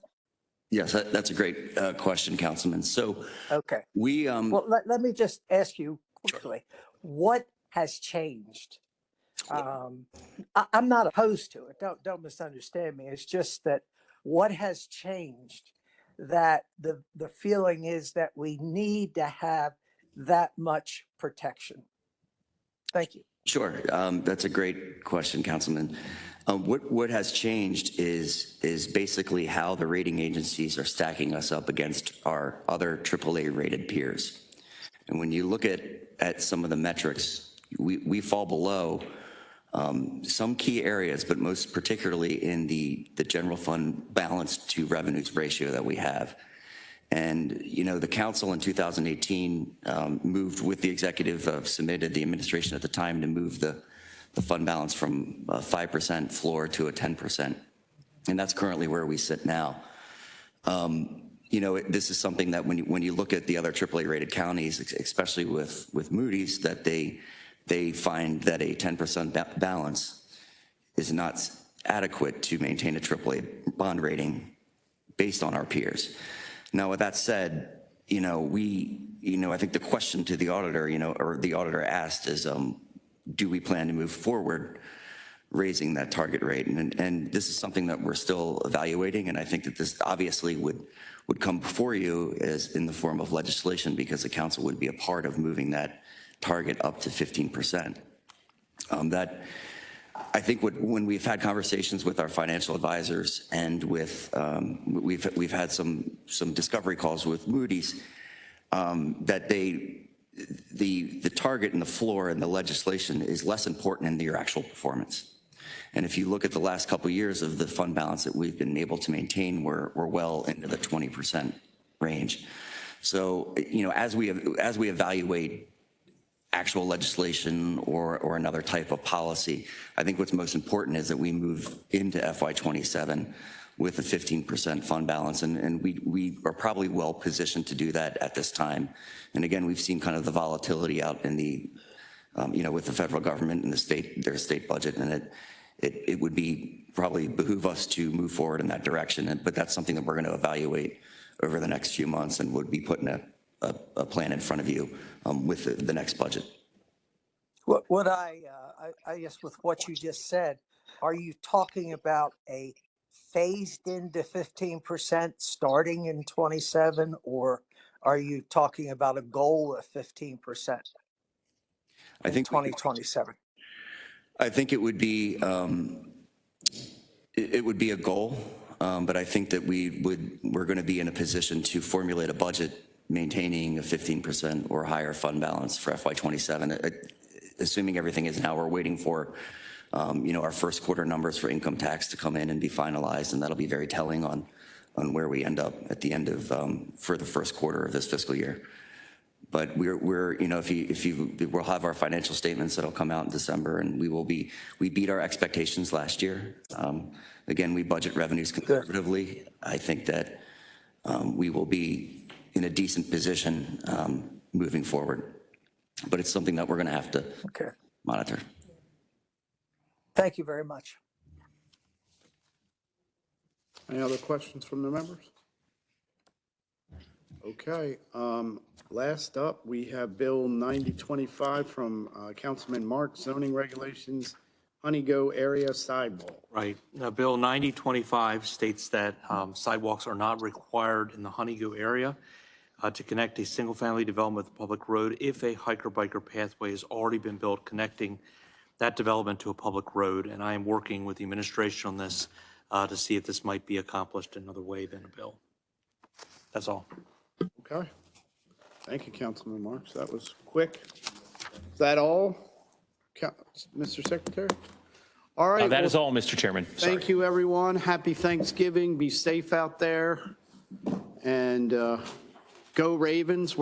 F: Yes, that's a great question, Councilman. So
A: okay, well, let me just ask you quickly, what has changed? I'm not opposed to it. Don't misunderstand me. It's just that what has changed that the feeling is that we need to have that much protection. Thank you.
F: Sure, that's a great question, Councilman. What has changed is basically how the rating agencies are stacking us up against our other AAA rated peers. And when you look at some of the metrics, we fall below some key areas, but most particularly in the general fund balance to revenues ratio that we have. And, you know, the council in 2018 moved with the executive, submitted the administration at the time to move the fund balance from a 5% floor to a 10%. And that's currently where we sit now. You know, this is something that when you look at the other AAA rated counties, especially with Moody's, that they find that a 10% balance is not adequate to maintain a AAA bond rating based on our peers. Now, with that said, you know, I think the question to the auditor, or the auditor asked is, do we plan to move forward raising that target rate? And this is something that we're still evaluating, and I think that this obviously would come before you as in the form of legislation, because the council would be a part of moving that target up to 15%. That I think when we've had conversations with our financial advisors and with we've had some discovery calls with Moody's, that the target and the floor and the legislation is less important than your actual performance. And if you look at the last couple of years of the fund balance that we've been able to maintain, we're well into the 20% range. So, you know, as we evaluate actual legislation or another type of policy, I think what's most important is that we move into FY27 with a 15% fund balance, and we are probably well positioned to do that at this time. And again, we've seen kind of the volatility out in the, you know, with the federal government and their state budget, and it would probably behoove us to move forward in that direction. But that's something that we're going to evaluate over the next few months, and would be putting a plan in front of you with the next budget.
A: What I guess with what you just said, are you talking about a phased into 15% starting in 27, or are you talking about a goal of 15% in 2027?
F: I think it would be a goal, but I think that we're going to be in a position to formulate a budget maintaining a 15% or higher fund balance for FY27. Assuming everything is how we're waiting for our first quarter numbers for income tax to come in and be finalized, and that'll be very telling on where we end up at the end of, for the first quarter of this fiscal year. But we're we'll have our financial statements that'll come out in December, and we beat our expectations last year. Again, we budget revenues conservatively. I think that we will be in a decent position moving forward. But it's something that we're going to have to monitor.
A: Thank you very much.
B: Any other questions from the members? Okay, last up, we have Bill 9025 from Councilman Mark, zoning regulations, Honeygo area sidewalk.
H: Right. Bill 9025 states that sidewalks are not required in the Honeygo area to connect a single-family development with a public road if a hiker-biker pathway has already been built connecting that development to a public road. And I am working with the administration on this to see if this might be accomplished another way than a bill. That's all.
B: Okay. Thank you, Councilman Marks. That was quick. Is that all, Mr. Secretary? All right.
I: That is all, Mr. Chairman.
B: Thank you, everyone. Happy Thanksgiving. Be safe out there. And go Ravens.